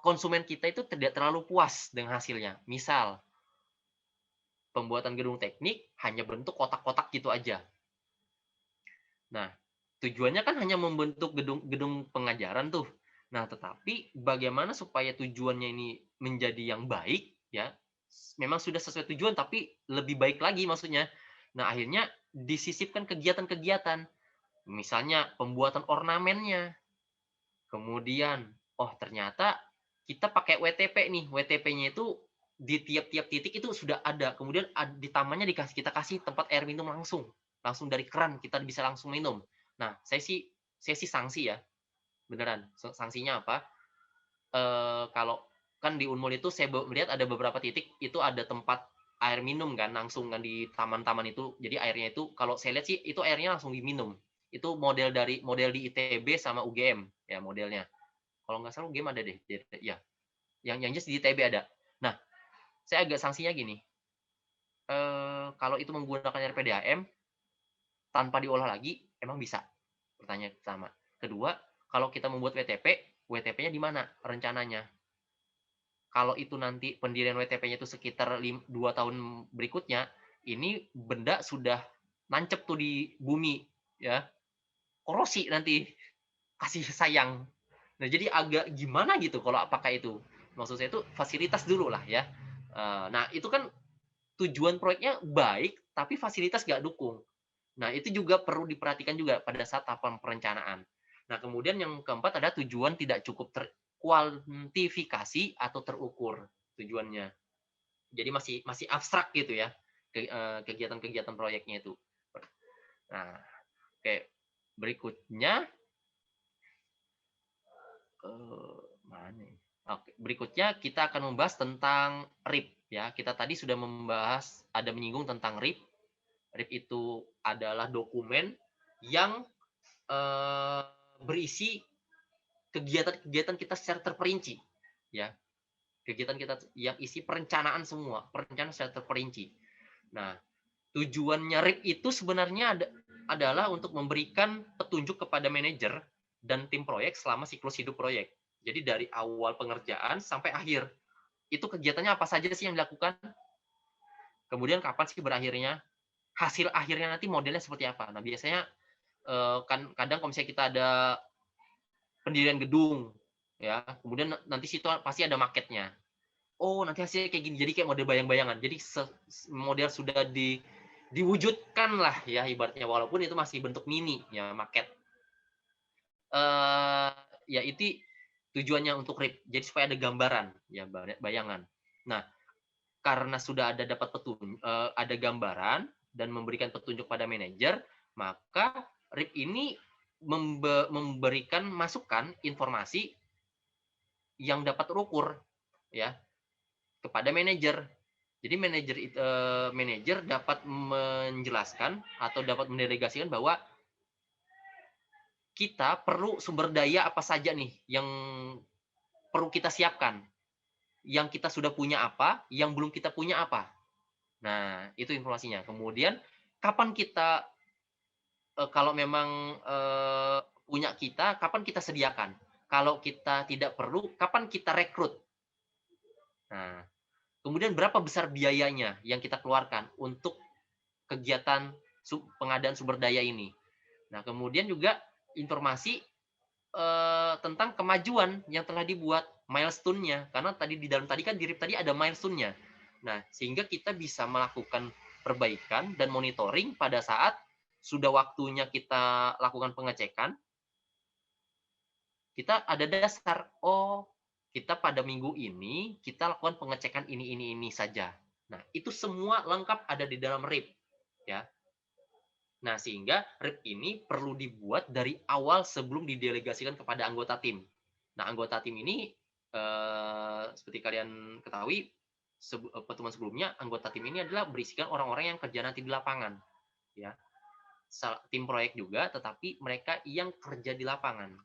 konsumen kita itu tidak terlalu puas dengan hasilnya. Misal, pembuatan gedung teknik hanya bentuk kotak-kotak gitu aja. Nah, tujuannya kan hanya membentuk gedung pengajaran tuh. Nah, tetapi bagaimana supaya tujuannya ini menjadi yang baik, ya? Memang sudah sesuai tujuan, tapi lebih baik lagi maksudnya. Nah, akhirnya disisipkan kegiatan-kegiatan. Misalnya pembuatan ornamennya. Kemudian, oh ternyata kita pakai WTP nih. WTP-nya itu di tiap-tiap titik itu sudah ada. Kemudian di tamannya kita kasih tempat air minum langsung dari keran kita bisa langsung minum. Nah, saya sih sanksi ya, beneran. Sanksinya apa? Kalau kan di Unmul itu saya melihat ada beberapa titik itu ada tempat air minum kan langsung kan di taman-taman itu. Jadi airnya itu kalau saya lihat sih itu airnya langsung diminum. Itu model di ITB sama UGM ya modelnya. Kalau nggak salah UGM ada deh. Ya, yang jelas di ITB ada. Nah, saya agak sanksinya gini. Kalau itu menggunakan RPDAM tanpa diolah lagi, emang bisa? Pertanyaan pertama. Kedua, kalau kita membuat WTP, WTP-nya di mana rencananya? Kalau itu nanti pendirian WTP-nya itu sekitar 2 tahun berikutnya, ini benda sudah nancep tuh di bumi, ya. Korosi nanti, kasih sayang. Nah, jadi agak gimana gitu kalau apakah itu? Maksud saya itu fasilitas dulu lah ya. Nah, itu kan tujuan proyeknya baik, tapi fasilitas nggak dukung. Nah, itu juga perlu diperhatikan juga pada saat tahapan perencanaan. Nah, kemudian yang keempat ada tujuan tidak cukup terkuantifikasi atau terukur tujuannya. Jadi masih abstrak gitu ya kegiatan-kegiatan proyeknya itu. Nah, oke. Berikutnya mana? Oke, berikutnya kita akan membahas tentang RIP ya. Kita tadi sudah membahas menyinggung tentang RIP. RIP itu adalah dokumen yang berisi kegiatan-kegiatan kita secara terperinci ya, kegiatan kita yang isi perencanaan semua, perencanaan secara terperinci. Nah, tujuannya RIP itu sebenarnya adalah untuk memberikan petunjuk kepada manajer dan tim proyek selama siklus hidup proyek. Jadi dari awal pengerjaan sampai akhir itu kegiatannya apa saja sih yang dilakukan, kemudian kapan sih berakhirnya, hasil akhirnya nanti modelnya seperti apa. Nah, biasanya kan kadang kalau misalnya kita ada pendirian gedung ya, kemudian nanti situ pasti ada maketnya. Oh, nanti hasilnya kayak gini. Jadi kayak model bayang-bayangan. Jadi model sudah diwujudkan lah ya ibaratnya, walaupun itu masih bentuk mini ya, maket. Ya itu tujuannya untuk RIP. Jadi supaya ada gambaran ya, bayangan. Nah, karena sudah ada gambaran dan memberikan petunjuk pada manajer, maka RIP ini memberikan masukan informasi yang dapat terukur ya kepada manajer. Jadi manajer dapat menjelaskan atau dapat mendelegasikan bahwa kita perlu sumber daya apa saja nih yang perlu kita siapkan. Yang kita sudah punya apa, yang belum kita punya apa. Nah, itu informasinya. Kemudian kapan kita kalau memang punya kita, kapan kita sediakan? Kalau kita tidak perlu, kapan kita rekrut? Nah, kemudian berapa besar biayanya yang kita keluarkan untuk kegiatan pengadaan sumber daya ini? Nah, kemudian juga informasi tentang kemajuan yang telah dibuat, milestone-nya. Karena di dalam tadi kan di RIP tadi ada milestone-nya. Nah, sehingga kita bisa melakukan perbaikan dan monitoring pada saat sudah waktunya kita lakukan pengecekan, kita ada dasar, oh kita pada minggu ini kita lakukan pengecekan ini saja. Nah, itu semua lengkap ada di dalam RIP ya. Nah, sehingga RIP ini perlu dibuat dari awal sebelum didelegasikan kepada anggota tim. Nah, anggota tim ini seperti kalian ketahui pertemuan sebelumnya, anggota tim ini adalah berisikan orang-orang yang kerja nanti di lapangan ya. Tim proyek juga, tetapi mereka yang kerja di lapangan.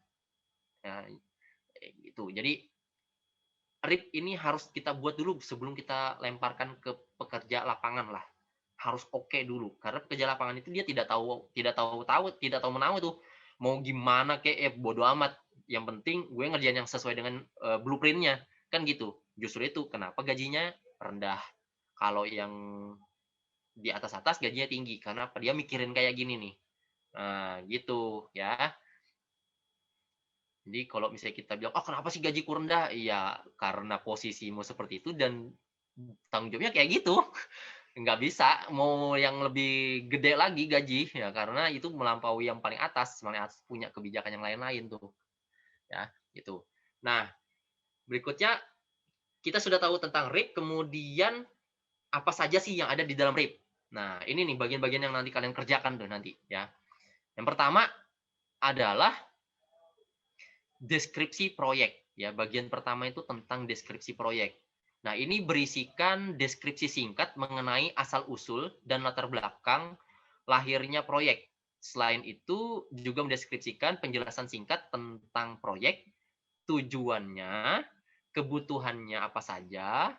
Nah, gitu. Jadi RIP ini harus kita buat dulu sebelum kita lemparkan ke pekerja lapangan lah. Harus oke dulu, karena pekerja lapangan itu dia tidak tahu menahu tuh mau gimana kayak bodo amat, yang penting gue ngerjain yang sesuai dengan blueprint-nya kan gitu. Justru itu kenapa gajinya rendah. Kalau yang di atas gajinya tinggi, karena apa, dia mikirin kayak gini nih. Nah, gitu ya. Jadi kalau misalnya kita bilang, oh kenapa sih gajiku rendah? Iya, karena posisimu seperti itu dan tanggung jawabnya kayak gitu. Nggak bisa mau yang lebih gede lagi gaji ya, karena itu melampaui yang paling atas punya kebijakan yang lain-lain tuh ya gitu. Nah, berikutnya kita sudah tahu tentang RIP, kemudian apa saja sih yang ada di dalam RIP. Nah, ini nih bagian-bagian yang nanti kalian kerjakan tuh nanti ya. Yang pertama adalah deskripsi proyek ya. Bagian pertama itu tentang deskripsi proyek. Nah, ini berisikan deskripsi singkat mengenai asal-usul dan latar belakang lahirnya proyek. Selain itu juga mendeskripsikan penjelasan singkat tentang proyek, tujuannya, kebutuhannya apa saja,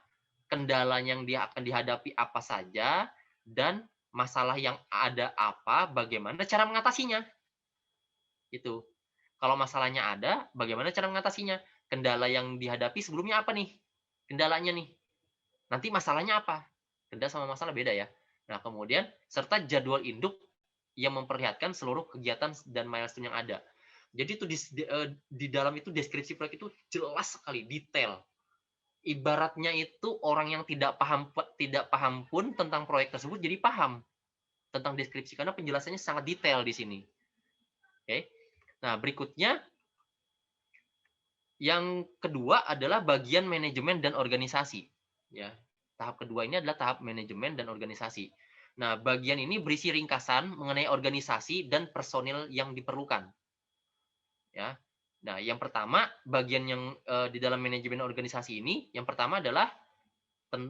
kendala yang dia akan dihadapi apa saja, dan masalah yang ada apa, bagaimana cara mengatasinya. Itu. Kalau masalahnya ada, bagaimana cara mengatasinya? Kendala yang dihadapi sebelumnya apa nih? Kendalanya nih. Nanti masalahnya apa? Kendala sama masalah beda ya. Nah, kemudian serta jadwal induk yang memperlihatkan seluruh kegiatan dan milestone yang ada. Jadi itu di dalam itu deskripsi proyek itu jelas sekali, detail. Ibaratnya itu orang yang tidak paham pun tentang proyek tersebut jadi paham tentang deskripsi karena penjelasannya sangat detail di sini. Oke. Nah, berikutnya yang kedua adalah bagian manajemen dan organisasi. Ya, tahap kedua ini adalah tahap manajemen dan organisasi. Nah, bagian ini berisi ringkasan mengenai organisasi dan personil yang diperlukan. Ya. Nah, yang pertama, bagian yang di dalam manajemen organisasi ini, yang pertama adalah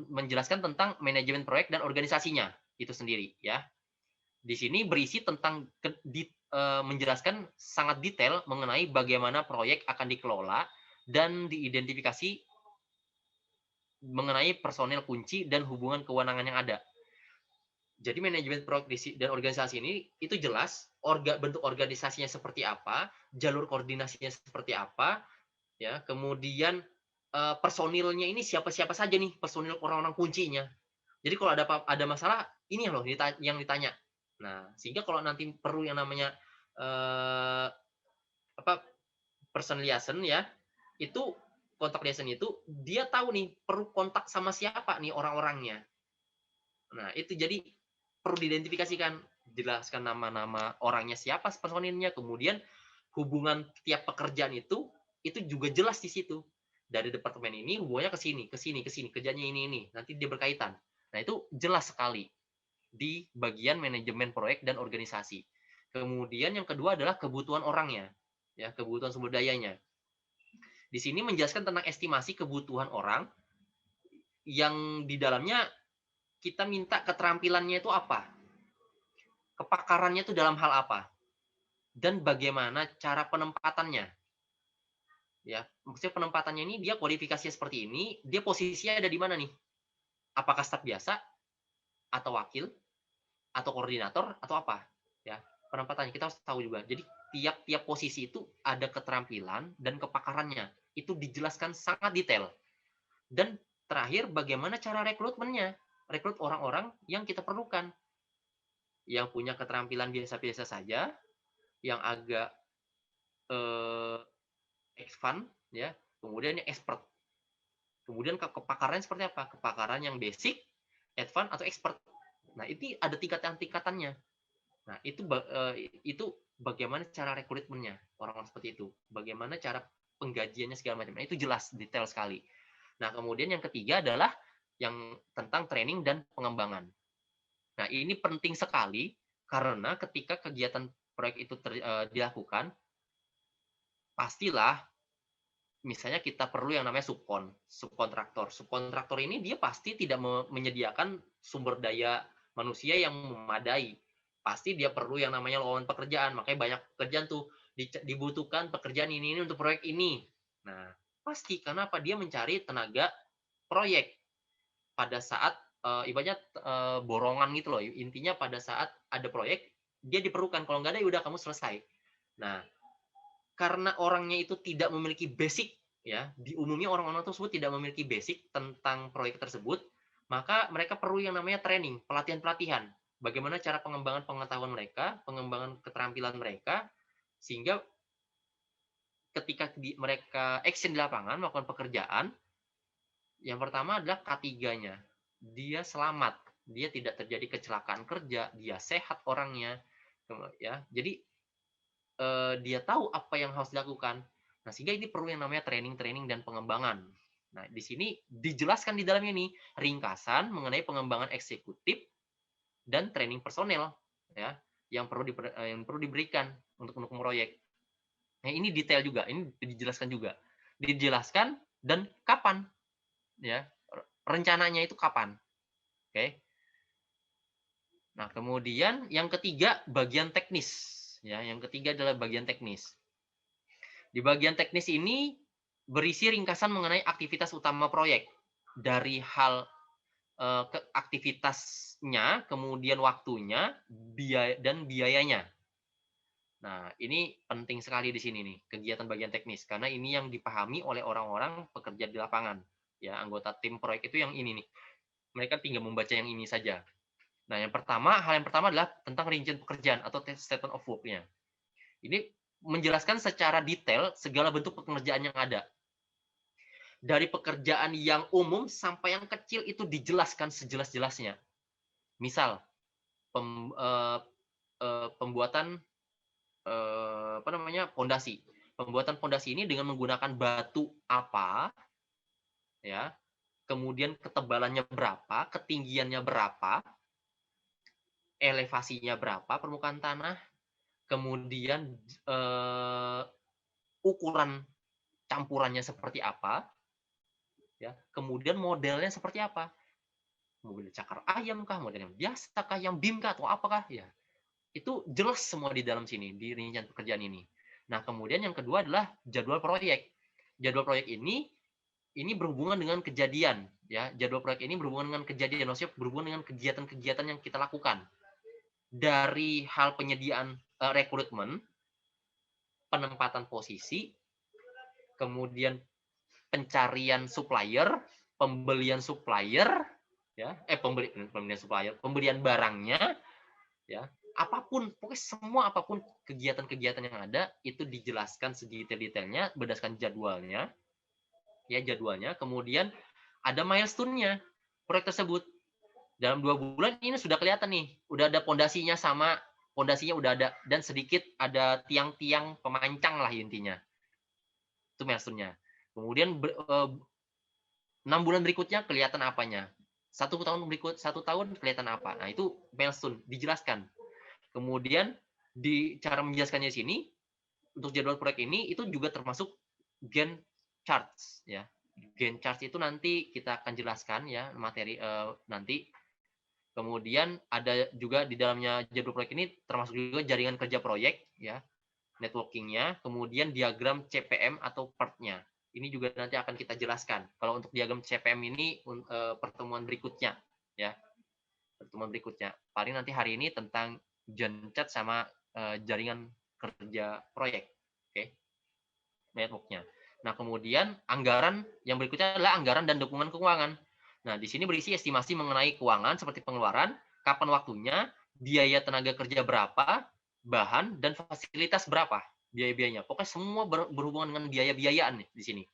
menjelaskan tentang manajemen proyek dan organisasinya itu sendiri. Ya, di sini berisi tentang menjelaskan sangat detail mengenai bagaimana proyek akan dikelola dan diidentifikasi mengenai personel kunci dan hubungan kewenangan yang ada. Jadi manajemen proyek dan organisasi ini itu jelas bentuk organisasinya seperti apa, jalur koordinasinya seperti apa, ya. Kemudian personilnya ini siapa-siapa saja nih personil orang-orang kuncinya. Jadi kalau ada masalah ini loh yang ditanya. Nah, sehingga kalau nanti perlu yang namanya person liaison ya, itu kontak liaison itu dia tahu nih perlu kontak sama siapa nih orang-orangnya. Nah, itu jadi perlu diidentifikasikan, jelaskan nama-nama orangnya siapa personilnya, kemudian hubungan tiap pekerjaan itu juga jelas di situ. Dari departemen ini hubungannya ke sini, ke sini, ke sini, kerjanya ini. Nanti dia berkaitan. Nah, itu jelas sekali di bagian manajemen proyek dan organisasi. Kemudian yang kedua adalah kebutuhan orangnya, ya, kebutuhan sumber dayanya. Di sini menjelaskan tentang estimasi kebutuhan orang yang di dalamnya kita minta keterampilannya itu apa, kepakarannya itu dalam hal apa, dan bagaimana cara penempatannya. Ya, maksudnya penempatannya ini dia kualifikasinya seperti ini, dia posisinya ada di mana nih? Apakah staf biasa atau wakil atau koordinator atau apa? Ya, penempatannya kita harus tahu juga. Jadi tiap posisi itu ada keterampilan dan kepakarannya. Itu dijelaskan sangat detail. Dan terakhir bagaimana cara rekrutmennya? Rekrut orang-orang yang kita perlukan. Yang punya keterampilan biasa-biasa saja, yang agak advance ya, kemudian yang expert. Kemudian kepakarannya seperti apa? Kepakaran yang basic, advance atau expert. Nah, ini ada tingkatannya. Nah, itu bagaimana cara rekrutmennya orang-orang seperti itu. Bagaimana cara penggajiannya segala macam. Nah, itu jelas detail sekali. Nah, kemudian yang ketiga adalah yang tentang training dan pengembangan. Nah, ini penting sekali karena ketika kegiatan proyek itu dilakukan, pastilah misalnya kita perlu yang namanya subkontraktor. Subkontraktor ini dia pasti tidak menyediakan sumber daya manusia yang memadai. Pasti dia perlu yang namanya lowongan pekerjaan. Makanya banyak pekerjaan tuh dibutuhkan pekerjaan ini untuk proyek ini. Nah, pasti karena apa? Dia mencari tenaga proyek pada saat ibaratnya borongan gitu loh. Intinya pada saat ada proyek dia diperlukan. Kalau nggak ada ya udah kamu selesai. Nah, karena orangnya itu tidak memiliki basic ya, di umumnya orang-orang tersebut tidak memiliki basic tentang proyek tersebut, maka mereka perlu yang namanya training, pelatihan-pelatihan. Bagaimana cara pengembangan pengetahuan mereka, pengembangan keterampilan mereka, sehingga ketika mereka action di lapangan melakukan pekerjaan, yang pertama adalah K3-nya. Dia selamat, dia tidak terjadi kecelakaan kerja, dia sehat orangnya, ya. Jadi dia tahu apa yang harus dilakukan. Nah, sehingga ini perlu yang namanya training dan pengembangan. Nah, di sini dijelaskan di dalam ini ringkasan mengenai pengembangan eksekutif dan training personel, ya, yang perlu diberikan untuk mendukung proyek. Nah, ini detail juga, ini dijelaskan juga. Dijelaskan dan kapan, ya, rencananya itu kapan. Oke. Nah, kemudian yang ketiga bagian teknis, ya. Yang ketiga adalah bagian teknis. Di bagian teknis ini berisi ringkasan mengenai aktivitas utama proyek dari hal aktivitasnya, kemudian waktunya, dan biayanya. Nah, ini penting sekali di sini nih, kegiatan bagian teknis, karena ini yang dipahami oleh orang-orang pekerja di lapangan. Ya, anggota tim proyek itu yang ini nih. Mereka tinggal membaca yang ini saja. Nah, hal yang pertama adalah tentang rincian pekerjaan atau statement of work-nya. Ini menjelaskan secara detail segala bentuk pekerjaan yang ada. Dari pekerjaan yang umum sampai yang kecil itu dijelaskan sejelas-jelasnya. Misal, pembuatan pondasi. Pembuatan pondasi ini dengan menggunakan batu apa, ya, kemudian ketebalannya berapa, ketinggiannya berapa, elevasinya berapa permukaan tanah, kemudian ukuran campurannya seperti apa, ya, kemudian modelnya seperti apa, model cakar ayam kah, model yang biasa kah, yang BIM kah, atau apakah, ya, itu jelas semua di dalam sini, di rincian pekerjaan ini. Nah, kemudian yang kedua adalah jadwal proyek. Jadwal proyek ini berhubungan dengan kejadian, ya. Jadwal proyek ini berhubungan dengan kejadian, maksudnya berhubungan dengan kegiatan-kegiatan yang kita lakukan. Dari hal penyediaan rekrutmen, penempatan posisi, kemudian pencarian supplier, pembelian supplier, ya, pembelian barangnya, ya, apapun, pokoknya semua apapun kegiatan-kegiatan yang ada itu dijelaskan sedetail-detailnya berdasarkan jadwalnya, ya, jadwalnya. Kemudian ada milestone-nya proyek tersebut. Dalam 2 bulan ini sudah kelihatan nih, udah ada pondasinya udah ada, dan sedikit ada tiang-tiang pemancang lah intinya. Itu milestone-nya. Kemudian 6 bulan berikutnya kelihatan apanya. 1 tahun kelihatan apa. Nah, itu milestone dijelaskan. Kemudian di cara menjelaskannya di sini untuk jadwal proyek ini itu juga termasuk Gantt charts, ya. Gantt charts itu nanti kita akan jelaskan, ya, materi nanti. Kemudian ada juga di dalamnya jadwal proyek ini termasuk juga jaringan kerja proyek, ya, networking-nya, kemudian diagram CPM atau PERT-nya. Ini juga nanti akan kita jelaskan. Kalau untuk diagram CPM ini pertemuan berikutnya, ya. Pertemuan berikutnya. Paling nanti hari ini tentang Gantt chart sama jaringan kerja proyek. Oke. Network-nya. Nah, kemudian anggaran yang berikutnya adalah anggaran dan dukungan keuangan. Nah, di sini berisi estimasi mengenai keuangan seperti pengeluaran, kapan waktunya, biaya tenaga kerja berapa, bahan, dan fasilitas berapa biaya-biayanya. Pokoknya semua berhubungan dengan biaya-biayaan nih di sini.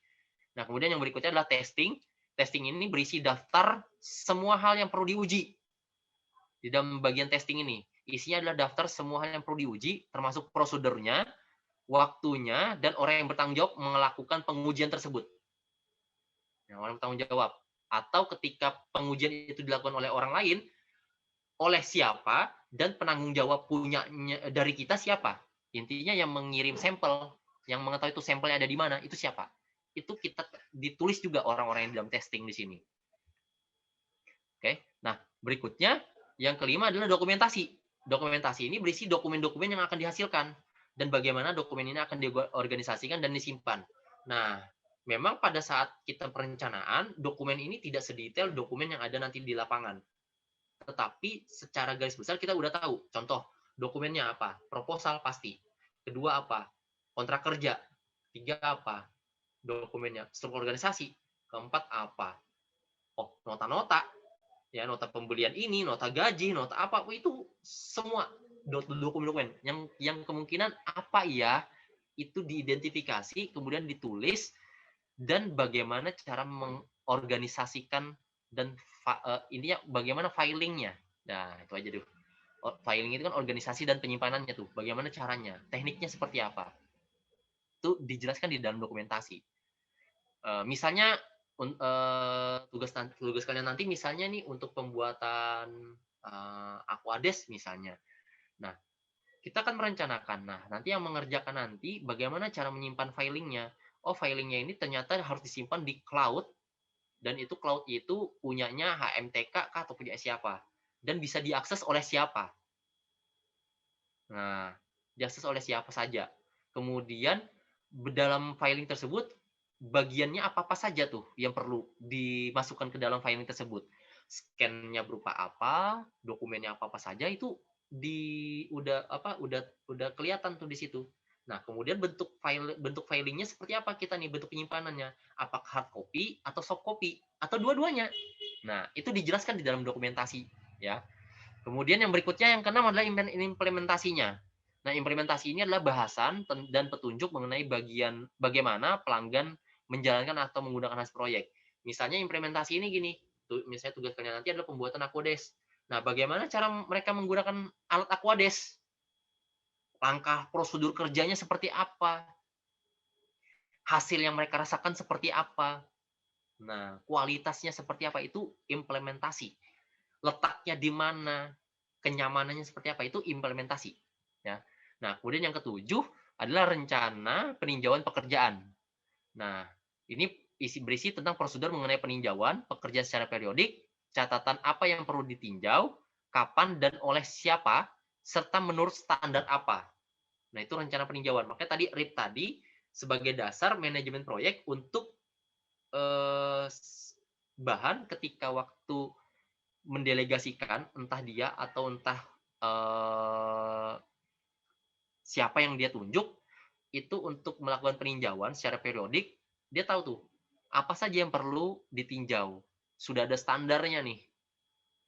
Nah, kemudian yang berikutnya adalah testing. Testing ini berisi daftar semua hal yang perlu diuji. Di dalam bagian testing ini, isinya adalah daftar semua hal yang perlu diuji, termasuk prosedurnya, waktunya, dan orang yang bertanggung jawab melakukan pengujian tersebut. Nah, orang bertanggung jawab. Atau ketika pengujian itu dilakukan oleh orang lain, oleh siapa, dan penanggung jawab punyanya dari kita siapa. Intinya yang mengirim sampel, yang mengetahui itu sampelnya ada di mana, itu siapa. Itu kita ditulis juga orang-orang yang dalam testing di sini. Oke. Nah, berikutnya, yang kelima adalah dokumentasi. Dokumentasi ini berisi dokumen-dokumen yang akan dihasilkan, dan bagaimana dokumen ini akan diorganisasikan dan disimpan. Nah, memang pada saat kita perencanaan, dokumen ini tidak sedetail dokumen yang ada nanti di lapangan. Tetapi secara garis besar kita udah tahu. Contoh, dokumennya apa? Proposal pasti. Kedua apa? Kontrak kerja. Tiga apa? Dokumennya. Struktur organisasi. Keempat apa? Oh, nota-nota. Ya, nota pembelian ini, nota gaji, nota apa, itu semua dokumen-dokumen yang kemungkinan apa ya, itu diidentifikasi, kemudian ditulis, dan bagaimana cara mengorganisasikan dan intinya bagaimana filingnya. Nah, itu aja tuh. Filing itu kan organisasi dan penyimpanannya tuh. Bagaimana caranya, tekniknya seperti apa. Itu dijelaskan di dalam dokumentasi. Misalnya tugas kalian nanti misalnya nih untuk pembuatan Aquades misalnya. Nah, kita akan merencanakan. Nah, nanti yang mengerjakan nanti bagaimana cara menyimpan filingnya. Oh, filingnya ini ternyata harus disimpan di cloud, dan itu cloud itu punyanya HMTK kah atau punya siapa, dan bisa diakses oleh siapa. Nah, diakses oleh siapa saja. Kemudian dalam filing tersebut bagiannya apa-apa saja tuh yang perlu dimasukkan ke dalam filing tersebut. Scan-nya berupa apa, dokumennya apa-apa saja itu udah kelihatan tuh di situ. Nah, kemudian bentuk filingnya seperti apa kita nih, bentuk penyimpanannya. Apakah hard copy atau soft copy atau dua-duanya. Nah, itu dijelaskan di dalam dokumentasi ya. Kemudian yang berikutnya yang keenam adalah implementasinya. Nah, implementasi ini adalah bahasan dan petunjuk mengenai bagaimana pelanggan menjalankan atau menggunakan hasil proyek. Misalnya implementasi ini gini, misalnya tugas kalian nanti adalah pembuatan Aquades. Nah, bagaimana cara mereka menggunakan alat Aquades? Langkah prosedur kerjanya seperti apa? Hasil yang mereka rasakan seperti apa? Nah, kualitasnya seperti apa? Itu implementasi. Letaknya di mana? Kenyamanannya seperti apa? Itu implementasi. Ya. Nah, kemudian yang ketujuh adalah rencana peninjauan pekerjaan. Nah, ini berisi tentang prosedur mengenai peninjauan pekerjaan secara periodik, catatan apa yang perlu ditinjau, kapan dan oleh siapa, serta menurut standar apa. Nah, itu rencana peninjauan. Makanya tadi RIP tadi sebagai dasar manajemen proyek untuk bahan ketika waktu mendelegasikan, entah dia atau entah siapa yang dia tunjuk, itu untuk melakukan peninjauan secara periodik, dia tahu tuh apa saja yang perlu ditinjau. Sudah ada standarnya nih.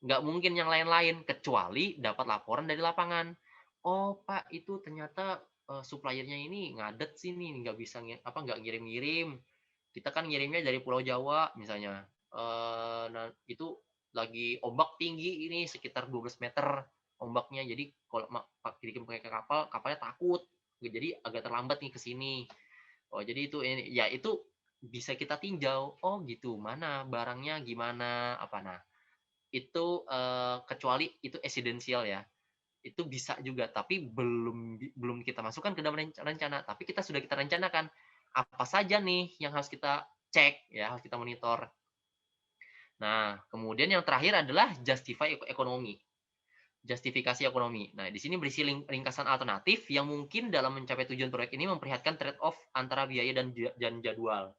Nggak mungkin yang lain-lain, kecuali dapat laporan dari lapangan. Oh Pak, itu ternyata suppliernya ini ngadet sini, nggak bisa nggak ngirim-ngirim. Kita kan ngirimnya dari Pulau Jawa misalnya. Nah, itu lagi ombak tinggi ini sekitar 12 meter ombaknya. Jadi kalau dikirim pakai kapal, kapalnya takut. Jadi agak terlambat nih ke sini. Oh, jadi itu ya itu bisa kita tinjau. Oh, gitu. Mana barangnya gimana apa. Nah, itu kecuali itu esensial ya. Itu bisa juga, tapi belum kita masukkan ke dalam rencana, tapi sudah kita rencanakan apa saja nih yang harus kita cek ya, harus kita monitor. Nah, kemudian yang terakhir adalah justifikasi ekonomi. Nah, di sini berisi ringkasan alternatif yang mungkin dalam mencapai tujuan proyek ini memperlihatkan trade-off antara biaya dan jadwal.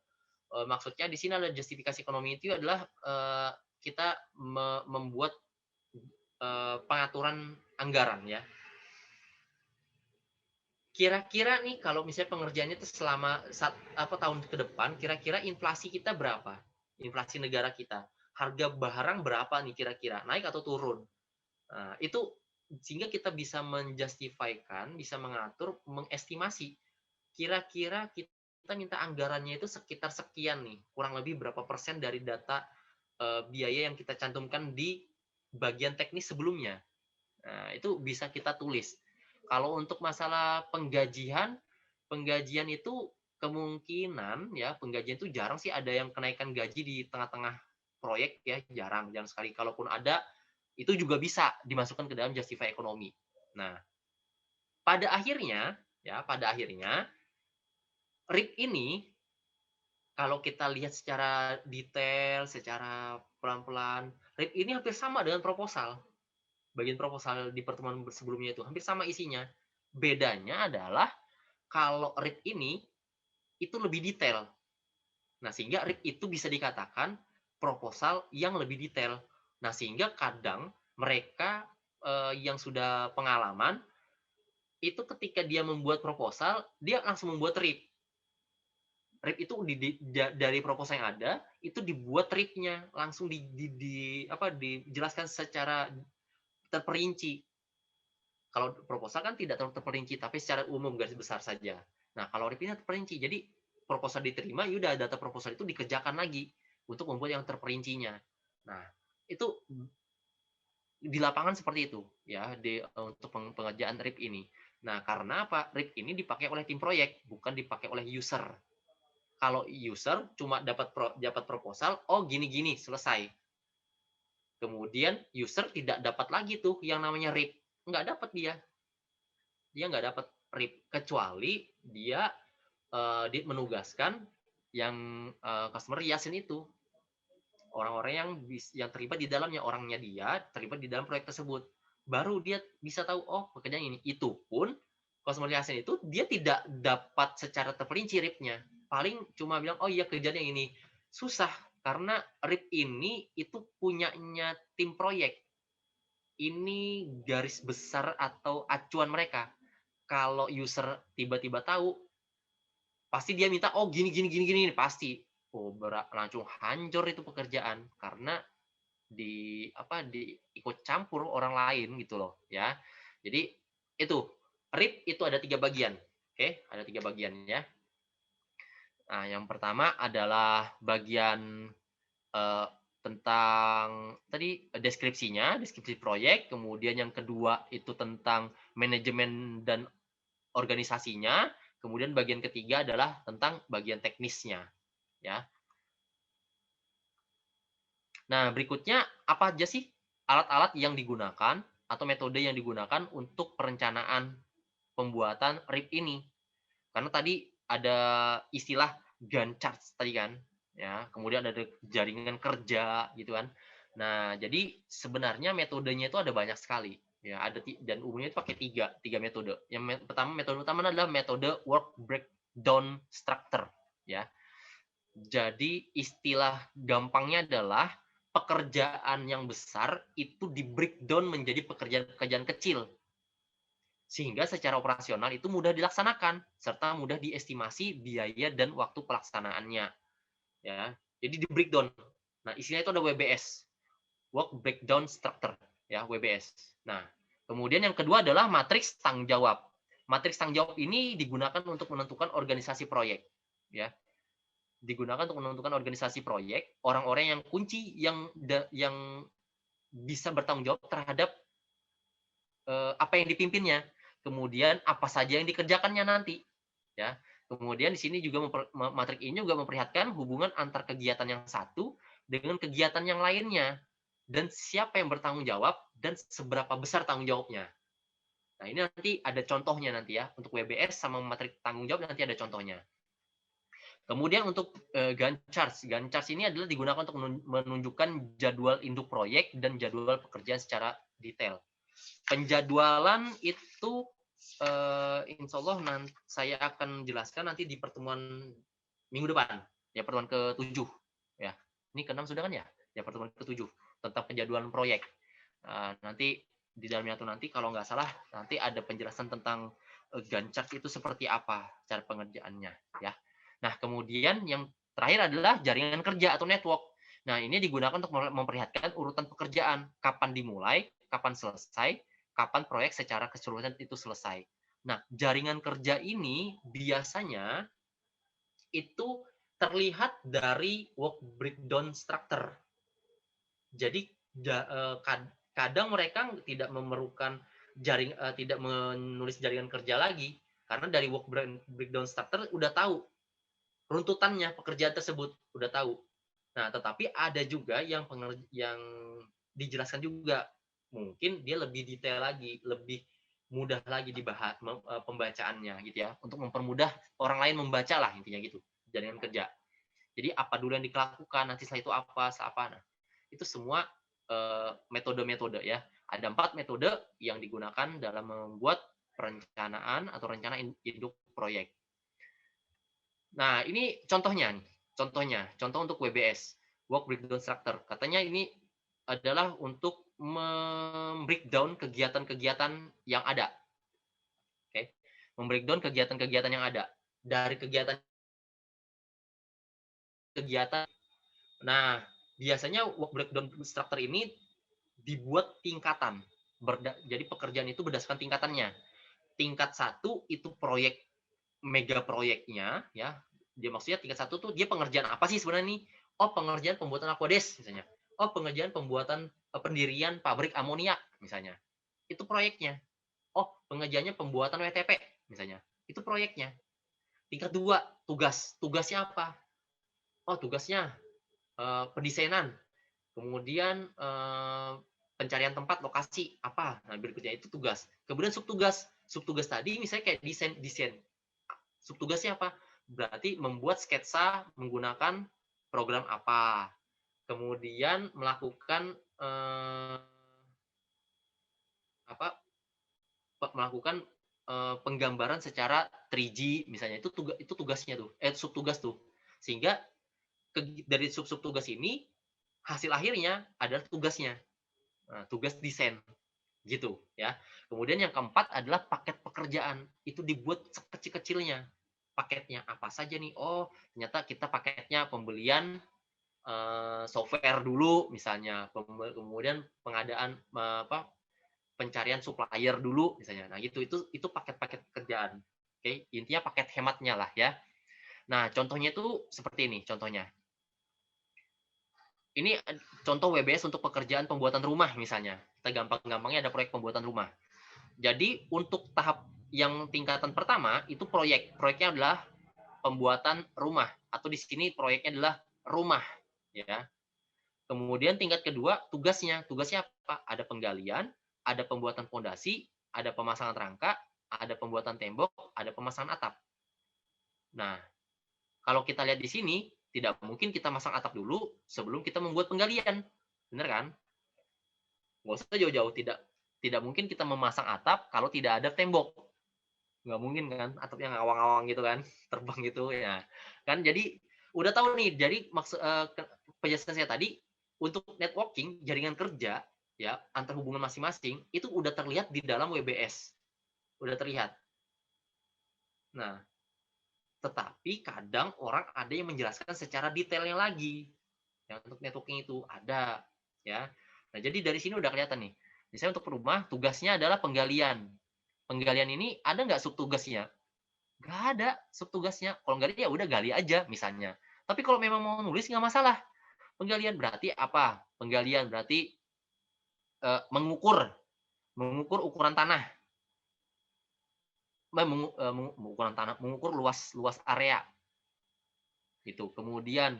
Maksudnya di sini adalah justifikasi ekonomi itu adalah kita membuat pengaturan anggaran ya. Kira-kira nih kalau misalnya pengerjaannya itu selama tahun ke depan, kira-kira inflasi kita berapa? Inflasi negara kita. Harga barang berapa nih kira-kira? Naik atau turun? Nah, itu sehingga kita bisa menjustifikan, bisa mengatur, mengestimasi. Kira-kira kita minta anggarannya itu sekitar sekian nih, kurang lebih berapa persen dari data biaya yang kita cantumkan di bagian teknis sebelumnya. Nah, itu bisa kita tulis. Kalau untuk masalah penggajian itu kemungkinan ya penggajian itu jarang sih ada yang kenaikan gaji di tengah-tengah proyek ya, jarang sekali. Kalaupun ada itu juga bisa dimasukkan ke dalam justify ekonomi. Nah, pada akhirnya RIP ini kalau kita lihat secara detail, secara pelan-pelan, RIP ini hampir sama dengan proposal. Bagian proposal di pertemuan sebelumnya itu hampir sama isinya. Bedanya adalah kalau RIP ini itu lebih detail. Nah, sehingga RIP itu bisa dikatakan proposal yang lebih detail. Nah, sehingga kadang mereka yang sudah pengalaman itu ketika dia membuat proposal, dia langsung membuat RIP. RIP itu dari proposal yang ada itu dibuat RIP-nya, langsung dijelaskan secara terperinci. Kalau proposal kan tidak terlalu terperinci, tapi secara umum garis besar saja. Nah, kalau RIP ini terperinci, jadi proposal diterima, yaudah data proposal itu dikerjakan lagi untuk membuat yang terperincinya. Nah, itu di lapangan seperti itu ya untuk pengerjaan RIP ini. Nah, karena apa? RIP ini dipakai oleh tim proyek, bukan dipakai oleh user. Kalau user cuma dapat proposal, oh gini-gini, selesai. Kemudian user tidak dapat lagi tuh yang namanya RIP. Nggak dapat dia. Dia nggak dapat RIP. Kecuali dia menugaskan yang customer Yasin itu. Orang-orang yang terlibat di dalamnya, orangnya dia terlibat di dalam proyek tersebut. Baru dia bisa tahu, oh pekerjaan ini. Itu pun customer Yasin itu dia tidak dapat secara terperinci RIP-nya. Paling cuma bilang, oh iya kerjaan yang ini. Susah, karena RIP ini itu punyanya tim proyek. Ini garis besar atau acuan mereka. Kalau user tiba-tiba tahu, pasti dia minta, oh gini, pasti. Oh, langsung hancur itu pekerjaan. Karena ikut campur orang lain gitu loh ya. Jadi itu RIP itu ada 3 bagian. Oke, ada 3 bagian ya. Nah, yang pertama adalah bagian tentang tadi deskripsi proyek, kemudian yang kedua itu tentang manajemen dan organisasinya, kemudian bagian ketiga adalah tentang bagian teknisnya ya. Nah, berikutnya apa aja sih alat-alat yang digunakan atau metode yang digunakan untuk perencanaan pembuatan RIP ini? Karena tadi ada istilah Gantt chart tadi kan, ya. Kemudian ada jaringan kerja gitu kan. Nah, jadi sebenarnya metodenya itu ada banyak sekali. Ya, dan umumnya itu pakai tiga metode. Yang metode utama adalah metode work breakdown structure, ya. Jadi istilah gampangnya adalah pekerjaan yang besar itu di breakdown menjadi pekerjaan-pekerjaan kecil. Sehingga secara operasional itu mudah dilaksanakan serta mudah diestimasi biaya dan waktu pelaksanaannya. Ya. Jadi di breakdown. Nah, isinya itu ada WBS. Work Breakdown Structure, ya, WBS. Nah, kemudian yang kedua adalah matriks tanggung jawab. Matriks tanggung jawab ini digunakan untuk menentukan organisasi proyek, ya. Digunakan untuk menentukan organisasi proyek, orang-orang yang kunci yang bisa bertanggung jawab terhadap apa yang dipimpinnya. Kemudian apa saja yang dikerjakannya nanti, ya. Kemudian di sini juga matriks ini juga memperlihatkan hubungan antar kegiatan yang satu dengan kegiatan yang lainnya dan siapa yang bertanggung jawab dan seberapa besar tanggung jawabnya. Nah, ini nanti ada contohnya nanti ya. Untuk WBS sama matriks tanggung jawab nanti ada contohnya. Kemudian untuk Gantt chart ini adalah digunakan untuk menunjukkan jadwal induk proyek dan jadwal pekerjaan secara detail. Penjadwalan itu insya Allah nanti saya akan jelaskan nanti di pertemuan minggu depan, ya, pertemuan ke-7 ya. Ini ke-6 sudah kan ya? Ya, pertemuan ke-7 tentang penjadwalan proyek. Nanti di dalamnya itu nanti kalau nggak salah nanti ada penjelasan tentang Gantt chart itu seperti apa cara pengerjaannya ya. Nah, kemudian yang terakhir adalah jaringan kerja atau network. Nah, ini digunakan untuk memperlihatkan urutan pekerjaan, kapan dimulai, kapan selesai, kapan proyek secara keseluruhan itu selesai. Nah, jaringan kerja ini biasanya itu terlihat dari work breakdown structure. Jadi kadang mereka tidak memerlukan tidak menulis jaringan kerja lagi karena dari work breakdown structure udah tahu runtutannya pekerjaan tersebut, udah tahu. Nah, tetapi ada juga yang dijelaskan juga. Mungkin dia lebih detail lagi, lebih mudah lagi dibahas pembacaannya gitu ya, untuk mempermudah orang lain membaca lah intinya gitu, jaringan kerja. Jadi apa dulu yang dilakukan, nanti setelah itu apa. Nah, itu semua metode-metode ya. Ada 4 metode yang digunakan dalam membuat perencanaan atau rencana induk proyek. Nah, ini contohnya nih. Contoh untuk WBS, Work Breakdown Structure. Katanya ini adalah untuk membreakdown kegiatan-kegiatan yang ada. Oke. Membreakdown kegiatan-kegiatan yang ada. Dari kegiatan. Nah, biasanya Work Breakdown Structure ini dibuat tingkatan. Jadi pekerjaan itu berdasarkan tingkatannya. Tingkat 1 itu proyek mega proyeknya ya. Dia maksudnya tingkat 1 tuh dia pengerjaan apa sih sebenarnya nih? Oh, pengerjaan pembuatan Aquades misalnya. Oh, pengerjaan pembuatan pendirian pabrik amonia misalnya. Itu proyeknya. Oh, pengerjaannya pembuatan WTP misalnya. Itu proyeknya. Tingkat 2, tugas. Tugasnya apa? Oh, tugasnya pendesainan, kemudian pencarian tempat, lokasi, apa. Nah, berikutnya itu tugas. Kemudian subtugas. Subtugas tadi misalnya kayak desain. Subtugasnya apa? Berarti membuat sketsa menggunakan program apa. Kemudian melakukan melakukan penggambaran secara 3G misalnya, itu tugasnya tuh, subtugas tuh. Sehingga dari sub tugas ini hasil akhirnya adalah tugasnya. Nah, tugas desain gitu ya. Kemudian yang keempat adalah paket pekerjaan. Itu dibuat sekecil-kecilnya. Paketnya apa saja nih? Oh, ternyata kita paketnya pembelian software dulu misalnya, kemudian pengadaan pencarian supplier dulu misalnya. Nah, itu paket-paket kerjaan. Oke, intinya paket hematnya lah ya. Nah, contohnya itu seperti ini contohnya. Ini contoh WBS untuk pekerjaan pembuatan rumah misalnya. Kita gampang-gampangnya ada proyek pembuatan rumah. Jadi untuk tahap yang tingkatan pertama itu proyeknya adalah pembuatan rumah, atau di sini proyeknya adalah rumah ya. Kemudian tingkat kedua tugasnya apa? Ada penggalian, ada pembuatan fondasi, ada pemasangan rangka, ada pembuatan tembok, ada pemasangan atap. Nah, kalau kita lihat di sini, tidak mungkin kita masang atap dulu sebelum kita membuat penggalian. Benar kan? Nggak usah jauh-jauh, tidak mungkin kita memasang atap kalau tidak ada tembok. Nggak mungkin kan, atap yang awang-awang gitu kan, terbang gitu ya. Kan jadi udah tahu nih, jadi maksud penjelasan saya tadi, untuk networking, jaringan kerja ya antar hubungan masing-masing itu udah terlihat di dalam WBS. Udah terlihat. Nah, tetapi kadang orang ada yang menjelaskan secara detailnya lagi. Yang untuk networking itu ada ya. Nah, jadi dari sini udah kelihatan nih. Misalnya untuk rumah tugasnya adalah penggalian. Penggalian ini ada nggak subtugasnya? Nggak ada subtugasnya. Kalau nggak ada ya udah gali aja misalnya. Tapi kalau memang mau nulis nggak masalah. Penggalian berarti apa? Penggalian berarti mengukur ukuran tanah. Ukuran tanah, mengukur luas area. Gitu. Kemudian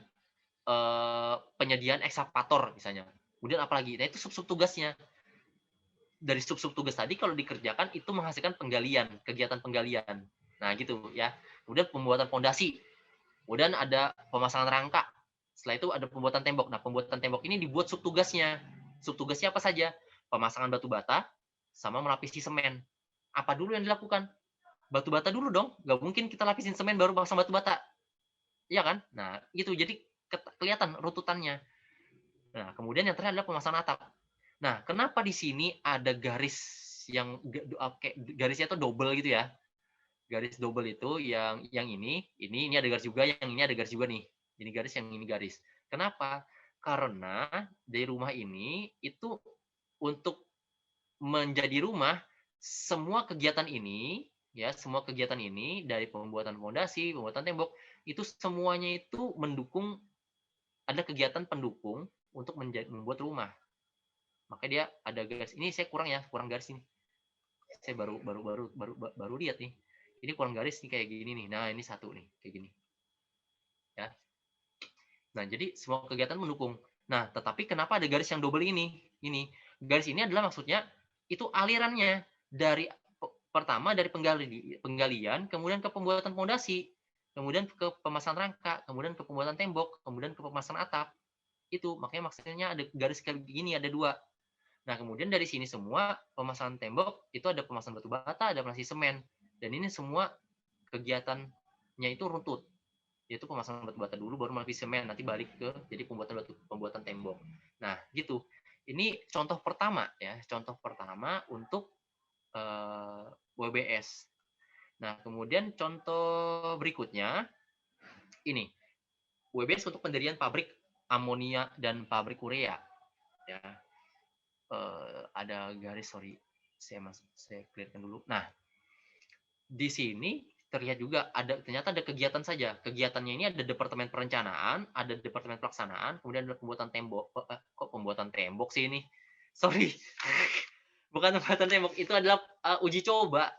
penyediaan ekskavator misalnya. Kemudian apalagi? Nah, itu sub tugasnya. Dari sub tugas tadi kalau dikerjakan itu menghasilkan penggalian, kegiatan penggalian. Nah, gitu ya. Kemudian pembuatan fondasi. Kemudian ada pemasangan rangka. Setelah itu ada pembuatan tembok. Nah, pembuatan tembok ini dibuat sub tugasnya. Sub tugasnya apa saja? Pemasangan batu bata sama melapisi semen. Apa dulu yang dilakukan? Batu bata dulu dong. Nggak mungkin kita lapisin semen baru pasang batu bata. Iya kan? Nah, gitu. Jadi kelihatan rututannya. Nah, kemudian yang terakhir adalah pemasangan atap. Nah, kenapa di sini ada garis yang garisnya itu double gitu ya? Garis double itu yang ini ada garis juga, yang ini ada garis juga nih. Ini garis, yang ini garis. Kenapa? Karena dari rumah ini itu untuk menjadi rumah, semua kegiatan ini ya, semua kegiatan ini dari pembuatan fondasi, pembuatan tembok, itu semuanya itu mendukung, ada kegiatan pendukung untuk membuat rumah. Makanya dia ada garis. Ini saya kurang garis ini. Saya baru lihat nih. Ini kurang garis nih kayak gini nih. Nah, ini satu nih kayak gini. Ya. Nah, jadi semua kegiatan mendukung. Nah, tetapi kenapa ada garis yang double ini? Ini garis ini adalah maksudnya itu alirannya dari pertama dari penggalian, kemudian ke pembuatan fondasi, kemudian ke pemasangan rangka, kemudian ke pembuatan tembok, kemudian ke pemasangan atap. Itu makanya maksudnya ada garis kayak gini, ada dua. Nah, kemudian dari sini semua pemasangan tembok itu ada pemasangan batu bata, ada pemasangan semen. Dan ini semua kegiatannya itu runtut. Yaitu pemasangan batu bata dulu, baru melapisi semen, nanti balik ke jadi pembuatan tembok. Nah, gitu. Ini contoh pertama ya, contoh pertama untuk WBS. Nah, kemudian contoh berikutnya ini. WBS untuk pendirian pabrik amonia dan pabrik urea. Ya. Ada garis, sorry, saya clearkan dulu. Nah, di sini terlihat juga ternyata ada kegiatan saja. Kegiatannya ini ada departemen perencanaan, ada departemen pelaksanaan, kemudian ada pembuatan tembok. Kok pembuatan tembok sih ini? Sorry, bukan pembuatan tembok, itu adalah uji coba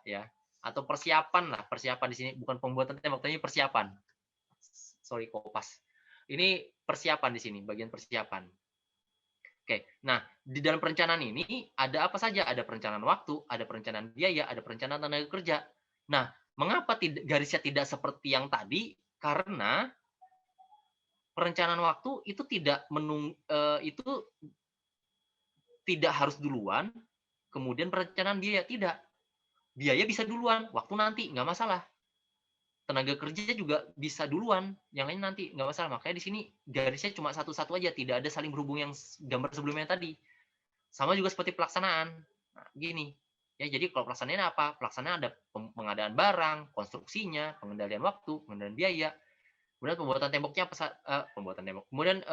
ya. atau persiapan lah, persiapan di sini bukan pembuatan tembok, tapi persiapan. Sorry, kopas. Ini persiapan di sini, bagian persiapan. Oke, nah di dalam perencanaan ini ada apa saja? Ada perencanaan waktu, ada perencanaan biaya, ada perencanaan tenaga kerja. Nah, mengapa garisnya tidak seperti yang tadi? Karena perencanaan waktu itu itu tidak harus duluan, kemudian perencanaan biaya tidak. Biaya bisa duluan, waktu nanti nggak masalah. Tenaga kerja juga bisa duluan, yang lain nanti nggak masalah. Makanya di sini garisnya cuma satu-satu aja, tidak ada saling berhubung yang gambar sebelumnya tadi. Sama juga seperti pelaksanaan. Nah, gini. Ya, jadi kalau pelaksanaannya apa? Pelaksanaan ada pengadaan barang, konstruksinya, pengendalian waktu, pengendalian biaya. Kemudian pembuatan temboknya pembuatan tembok. Kemudian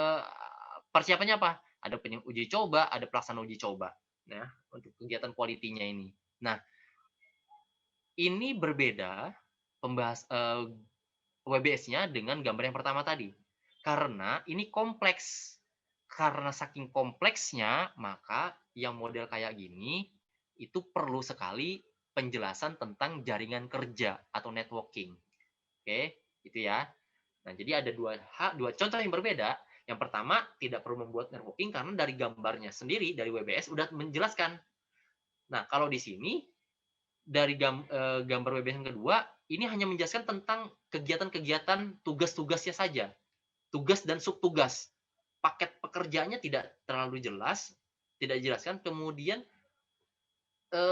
persiapannya apa? Ada uji coba, ada pelaksanaan uji coba. Nah, untuk kegiatan kualitinya ini. Nah, ini berbeda WBS-nya dengan gambar yang pertama tadi. Karena ini kompleks. Karena saking kompleksnya, maka yang model kayak gini itu perlu sekali penjelasan tentang jaringan kerja atau networking. Oke, itu ya. Nah, jadi ada dua contoh yang berbeda. Yang pertama, tidak perlu membuat networking karena dari gambarnya sendiri, dari WBS, udah menjelaskan. Nah, kalau di sini, dari gambar WBS yang kedua, ini hanya menjelaskan tentang kegiatan-kegiatan tugas-tugasnya saja. Tugas dan subtugas. Paket pekerjaannya tidak terlalu jelas, tidak dijelaskan. Kemudian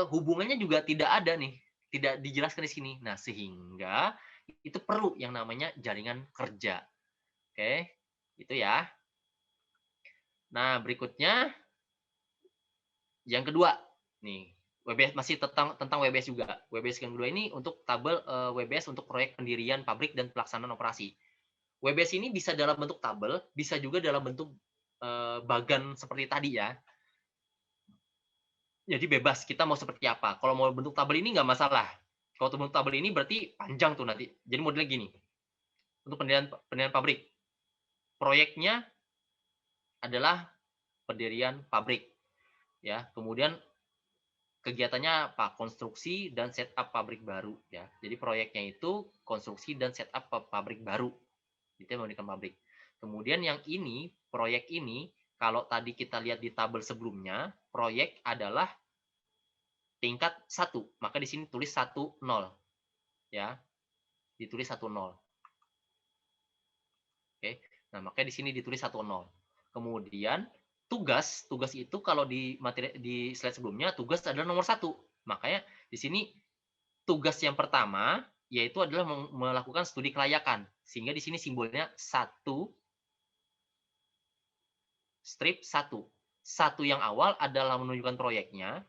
hubungannya juga tidak ada nih, tidak dijelaskan di sini. Nah, sehingga itu perlu yang namanya jaringan kerja. Oke, itu ya. Nah, berikutnya yang kedua. Nih, WBS masih tentang WBS juga. WBS yang kedua ini untuk tabel WBS untuk proyek pendirian pabrik dan pelaksanaan operasi. WBS ini bisa dalam bentuk tabel, bisa juga dalam bentuk bagan seperti tadi ya. Jadi bebas kita mau seperti apa. Kalau mau bentuk tabel ini nggak masalah. Kalau bentuk tabel ini berarti panjang tuh nanti. Jadi modelnya gini. Untuk pendirian pabrik. Proyeknya adalah pendirian pabrik. Ya, kemudian kegiatannya apa? Konstruksi dan setup pabrik baru ya. Jadi proyeknya itu konstruksi dan setup pabrik baru. Itu yang mendirikan pabrik. Kemudian yang ini, proyek ini, kalau tadi kita lihat di tabel sebelumnya, proyek adalah tingkat 1. Maka di sini tulis 1, 0. Ya. Ditulis 1, 0. Oke. Nah, makanya di sini ditulis 1, 0. Kemudian tugas itu kalau di slide sebelumnya, tugas adalah nomor 1. Makanya di sini tugas yang pertama yaitu adalah melakukan studi kelayakan. Sehingga di sini simbolnya 1 strip 1. 1 yang awal adalah menunjukkan proyeknya.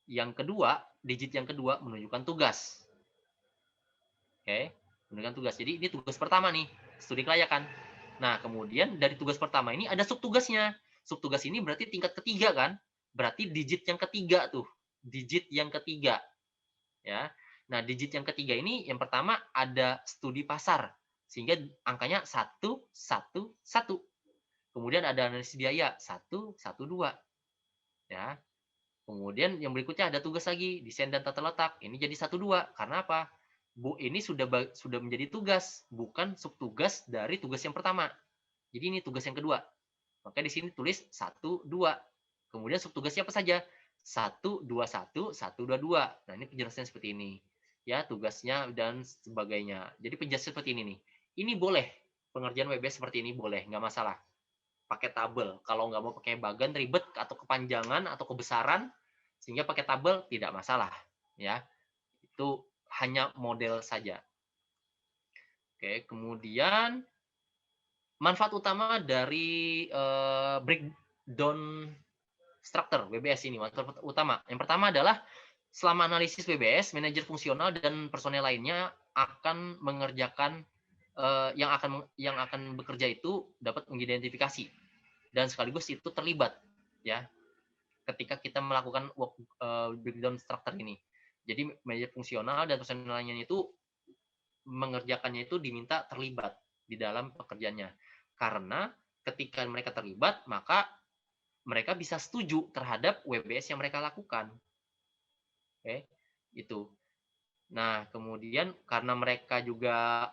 Yang kedua, digit yang kedua menunjukkan tugas. Oke, menunjukkan tugas. Jadi ini tugas pertama nih, studi kelayakan. Nah, kemudian dari tugas pertama ini ada subtugasnya. Subtugas ini berarti tingkat ketiga kan? Berarti digit yang ketiga tuh. Digit yang ketiga. Ya. Nah, digit yang ketiga ini yang pertama ada studi pasar. Sehingga angkanya 1, 1, 1. Kemudian ada analisis biaya 1, 1, 2. Ya. Kemudian yang berikutnya ada tugas lagi, desain dan tata letak. Ini jadi 1, 2. Karena apa? Ini sudah menjadi tugas, bukan subtugas dari tugas yang pertama. Jadi ini tugas yang kedua. Maka di sini tulis 1, 2. Kemudian subtugasnya apa saja? 1, 2, 1, 1, 2, 2. Nah, ini penjelasannya seperti ini. Ya, tugasnya dan sebagainya. Jadi penjelasan seperti ini nih. Ini boleh. Pengerjaan WBS seperti ini boleh, nggak masalah. Pakai tabel. Kalau nggak mau pakai bagan ribet atau kepanjangan atau kebesaran, sehingga pakai tabel tidak masalah. Ya, itu hanya model saja. Oke, kemudian manfaat utama dari breakdown structure WBS ini, manfaat utama. Yang pertama adalah selama analisis WBS, manajer fungsional dan personel lainnya akan mengerjakan yang akan bekerja itu dapat mengidentifikasi dan sekaligus itu terlibat ya ketika kita melakukan breakdown structure ini. Jadi manajer fungsional dan personel lainnya itu mengerjakannya itu diminta terlibat di dalam pekerjaannya. Karena ketika mereka terlibat, maka mereka bisa setuju terhadap WBS yang mereka lakukan. Oke, itu. Nah, kemudian karena mereka juga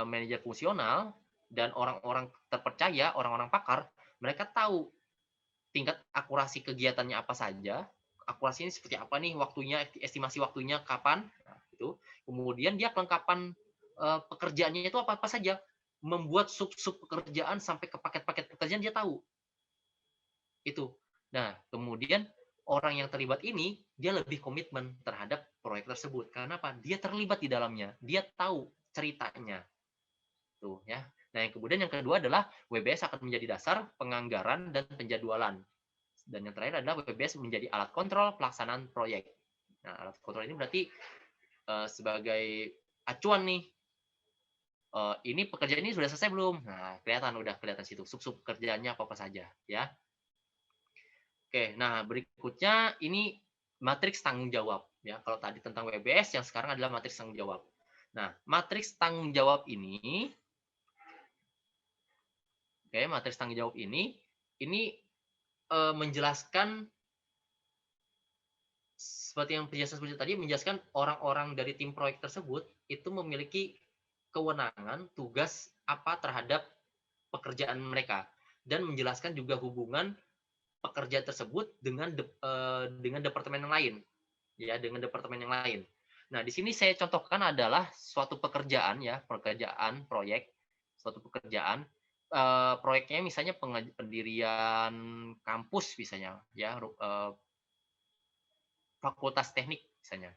manajer fungsional dan orang-orang terpercaya, orang-orang pakar, mereka tahu tingkat akurasi kegiatannya apa saja, akurasi ini seperti apa nih waktunya, estimasi waktunya kapan, nah, itu. Kemudian dia kelengkapan pekerjaannya itu apa-apa saja, membuat sub-sub pekerjaan sampai ke paket-paket pekerjaan dia tahu. Itu. Nah, kemudian orang yang terlibat ini dia lebih komitmen terhadap proyek tersebut. Karena apa? Dia terlibat di dalamnya. Dia tahu ceritanya. Tuh ya. Nah, yang kedua adalah WBS akan menjadi dasar penganggaran dan penjadwalan. Dan yang terakhir adalah WBS menjadi alat kontrol pelaksanaan proyek. Nah, alat kontrol ini berarti sebagai acuan nih. Ini pekerjaan ini sudah selesai belum? Nah, udah kelihatan situ sub-sub pekerjaannya apa saja ya. Oke, nah berikutnya ini matriks tanggung jawab ya. Kalau tadi tentang WBS, yang sekarang adalah matriks tanggung jawab. Nah, matriks tanggung jawab ini, matriks tanggung jawab ini menjelaskan seperti yang penjelasan seperti tadi, menjelaskan orang-orang dari tim proyek tersebut itu memiliki kewenangan, tugas apa terhadap pekerjaan mereka, dan menjelaskan juga hubungan pekerja tersebut dengan departemen yang lain, ya, dengan departemen yang lain. Nah, di sini saya contohkan adalah suatu pekerjaan ya, pekerjaan proyek, suatu pekerjaan proyeknya misalnya pendirian kampus misalnya, ya, fakultas teknik misalnya,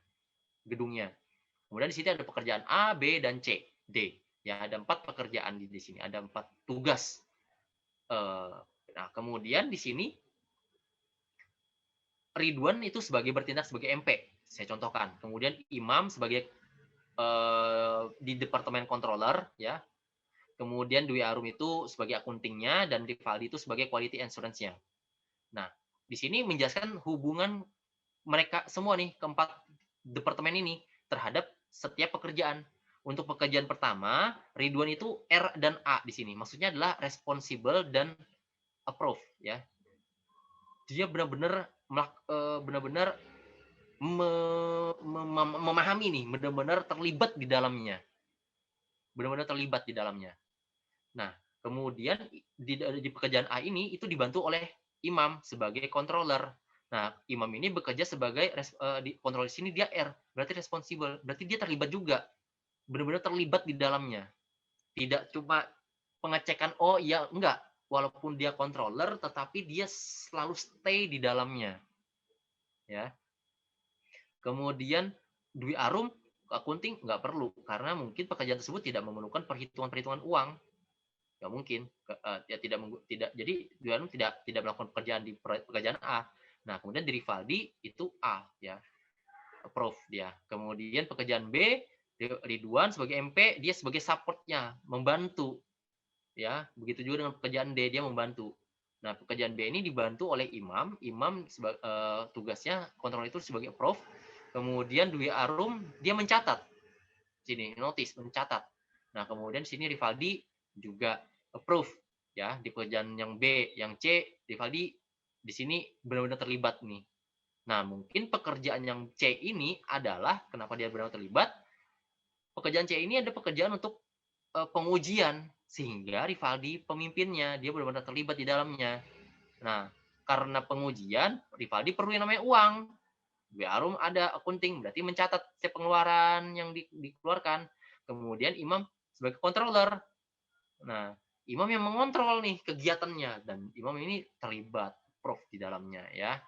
gedungnya. Kemudian di sini ada pekerjaan A, B, dan C, D. Ya, ada 4 pekerjaan di sini, ada 4 tugas. Nah, kemudian di sini Ridwan itu bertindak sebagai MP, saya contohkan. Kemudian Imam sebagai di departemen controller, ya. Kemudian Dwi Arum itu sebagai akuntingnya dan Rivaldi itu sebagai quality assurance-nya. Nah, di sini menjelaskan hubungan mereka semua nih, keempat departemen ini terhadap setiap pekerjaan. Untuk pekerjaan pertama, Ridwan itu R dan A di sini. Maksudnya adalah responsible dan approve, ya. Dia benar-benar memahami nih, benar-benar terlibat di dalamnya. Benar-benar terlibat di dalamnya. Nah, kemudian di pekerjaan A ini itu dibantu oleh Imam sebagai controller. Nah, Imam ini bekerja sebagai di controller di sini dia R, berarti responsible, berarti dia terlibat juga. Benar-benar terlibat di dalamnya. Tidak cuma pengecekan, oh iya, enggak. Walaupun dia controller, tetapi dia selalu stay di dalamnya. Ya. Kemudian Dwi Arum, akunting nggak perlu, karena mungkin pekerjaan tersebut tidak memerlukan perhitungan-perhitungan uang. Nggak mungkin, ya tidak. Jadi Dwi Arum tidak melakukan pekerjaan di pekerjaan A. Nah, kemudian di Rivaldi itu A, ya, approve dia. Kemudian pekerjaan B, Ridwan sebagai MP, dia sebagai supportnya, membantu, ya. Begitu juga dengan pekerjaan D, dia membantu. Nah, pekerjaan B ini dibantu oleh Imam. Imam tugasnya kontrol itu sebagai approve. Kemudian Dwi Arum dia mencatat. Sini notice, mencatat. Nah, kemudian sini Rivaldi juga approve, ya. Di pekerjaan yang B, yang C, Rivaldi di sini benar-benar terlibat nih. Nah, mungkin pekerjaan yang C ini adalah kenapa dia benar-benar terlibat? Pekerjaan C ini ada pekerjaan untuk pengujian, sehingga Rivaldi pemimpinnya, dia benar-benar terlibat di dalamnya. Nah, karena pengujian, Rivaldi perlu yang namanya uang. Dwi Arum ada accounting, berarti mencatat setiap pengeluaran yang dikeluarkan. Kemudian Imam sebagai controller. Nah, Imam yang mengontrol nih kegiatannya, dan Imam ini terlibat prof di dalamnya, ya.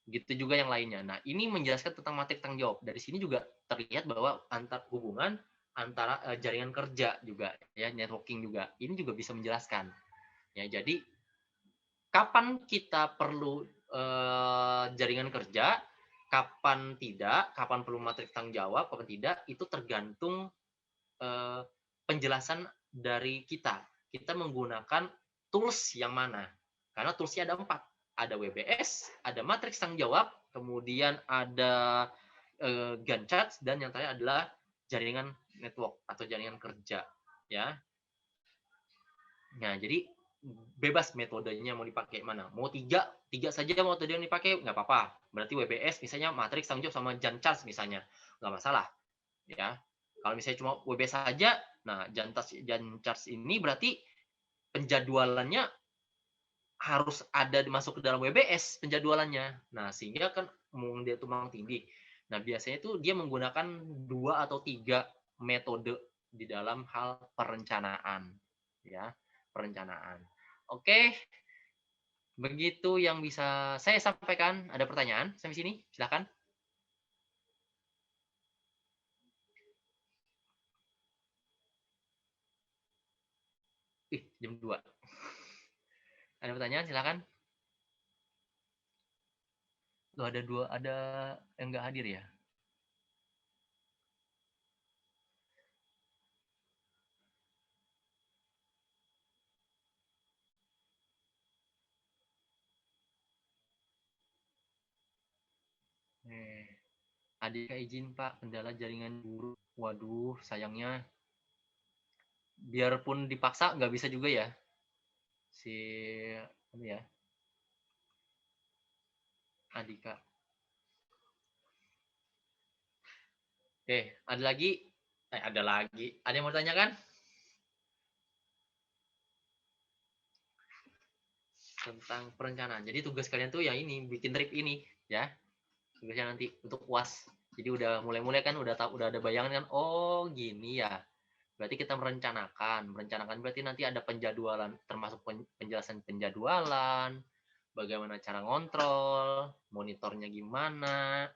Gitu juga yang lainnya. Nah, ini menjelaskan tentang materi tanggung jawab. Dari sini juga terlihat bahwa hubungan antara jaringan kerja juga, ya, networking juga. Ini juga bisa menjelaskan. Ya, jadi kapan kita perlu jaringan kerja, kapan tidak, kapan perlu materi tanggung jawab, kapan tidak, itu tergantung penjelasan dari kita. Kita menggunakan tools yang mana? Karena toolsnya ada 4. Ada WBS, ada matriks tanggung jawab, kemudian ada Gantt chart, dan yang terakhir adalah jaringan network atau jaringan kerja, ya. Nah, jadi bebas metodenya mau dipakai mana. Mau tiga saja metode yang dipakai, nggak apa-apa. Berarti WBS misalnya matriks tanggung jawab sama Gantt chart misalnya. nggak masalah, ya. Kalau misalnya cuma WBS saja, nah Jancharge ini berarti penjadwalannya harus ada masuk ke dalam WBS penjadwalannya. Nah, sehingga kan dia tumpang tindih. Nah, biasanya itu dia menggunakan 2 atau 3 metode di dalam hal perencanaan, ya, perencanaan. Oke, begitu yang bisa saya sampaikan. Ada pertanyaan sampai sini? Silakan. Jam 2. Ada pertanyaan? Silakan. Loh, ada yang nggak hadir ya? Adik izin Pak, kendala jaringan buruk. Waduh, sayangnya. Biarpun dipaksa nggak bisa juga ya. Ini ya. Adika. Oke, ada lagi? Ada lagi. Ada yang mau tanyakan? Tentang perencanaan. Jadi tugas kalian tuh yang ini, bikin trip ini, ya. Tugasnya nanti untuk UAS. Jadi udah mulai-mulai kan udah ada bayangan kan, oh gini ya. Berarti kita merencanakan berarti nanti ada penjadwalan, termasuk penjelasan penjadwalan, bagaimana cara ngontrol, monitornya gimana,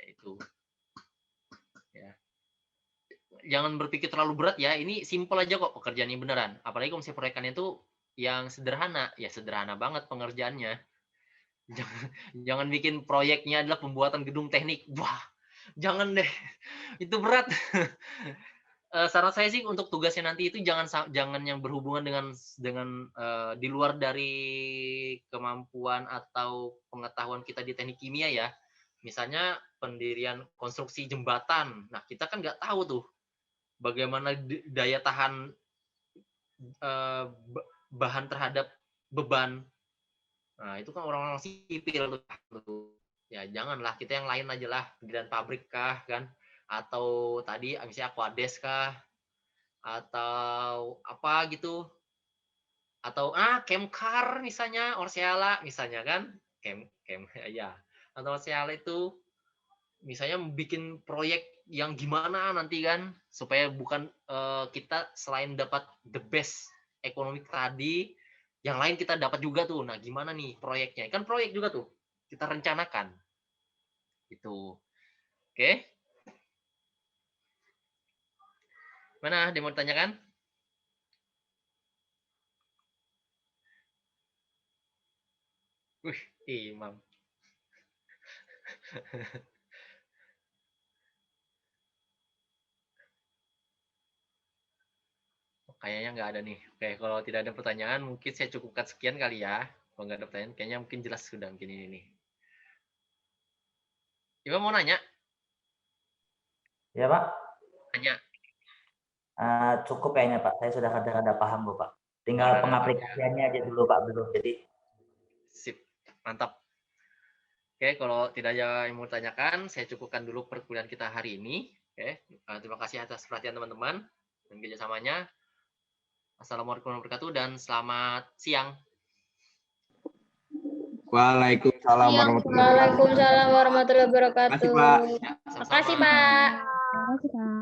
itu. Ya. Jangan berpikir terlalu berat ya, ini simpel aja kok pekerjaannya beneran. Apalagi kalau misalnya proyekannya itu yang sederhana, ya sederhana banget pengerjaannya. Jangan bikin proyeknya adalah pembuatan gedung teknik. Wah, jangan deh. Itu berat. Saran saya sih untuk tugasnya nanti itu jangan yang berhubungan dengan di luar dari kemampuan atau pengetahuan kita di teknik kimia ya. Misalnya pendirian konstruksi jembatan. Nah, kita kan nggak tahu tuh bagaimana daya tahan bahan terhadap beban. Nah, itu kan orang-orang sipil tuh. Ya, janganlah, kita yang lain aja lah, pendirian pabrik kah kan, atau tadi misalnya Aquades kah, atau apa gitu, atau Kemkar misalnya, Orseala misalnya kan, Kem ya, atau Orseala itu misalnya bikin proyek yang gimana nanti kan, supaya bukan kita selain dapat the best ekonomi tadi, yang lain kita dapat juga tuh. Nah, gimana nih proyeknya? Kan proyek juga tuh kita rencanakan. Itu. Oke. Mana dia mau tanyakan? Imam. Kayaknya nggak ada nih. Oke, kalau tidak ada pertanyaan, mungkin saya cukupkan sekian kali ya. Kalau nggak ada pertanyaan, kayaknya mungkin jelas sudah mungkin ini nih. Imam mau nanya? Ya Pak. Tanya. Cukup kayaknya Pak. Saya sudah ada paham kok Pak. Tinggal pengaplikasiannya aja dulu Pak, belum. Jadi. Sip, mantap. Oke, kalau tidak ada yang mau tanyakan, saya cukupkan dulu perkuliahan kita hari ini. Oke, terima kasih atas perhatian teman-teman dan kerjasamanya. Assalamualaikum warahmatullahi wabarakatuh dan selamat siang. Waalaikumsalam warahmatullahi wabarakatuh. Waalaikumsalam warahmatullahi wabarakatuh. Terima kasih, Pak. Terima kasih, Pak. Terima kasih, Pak.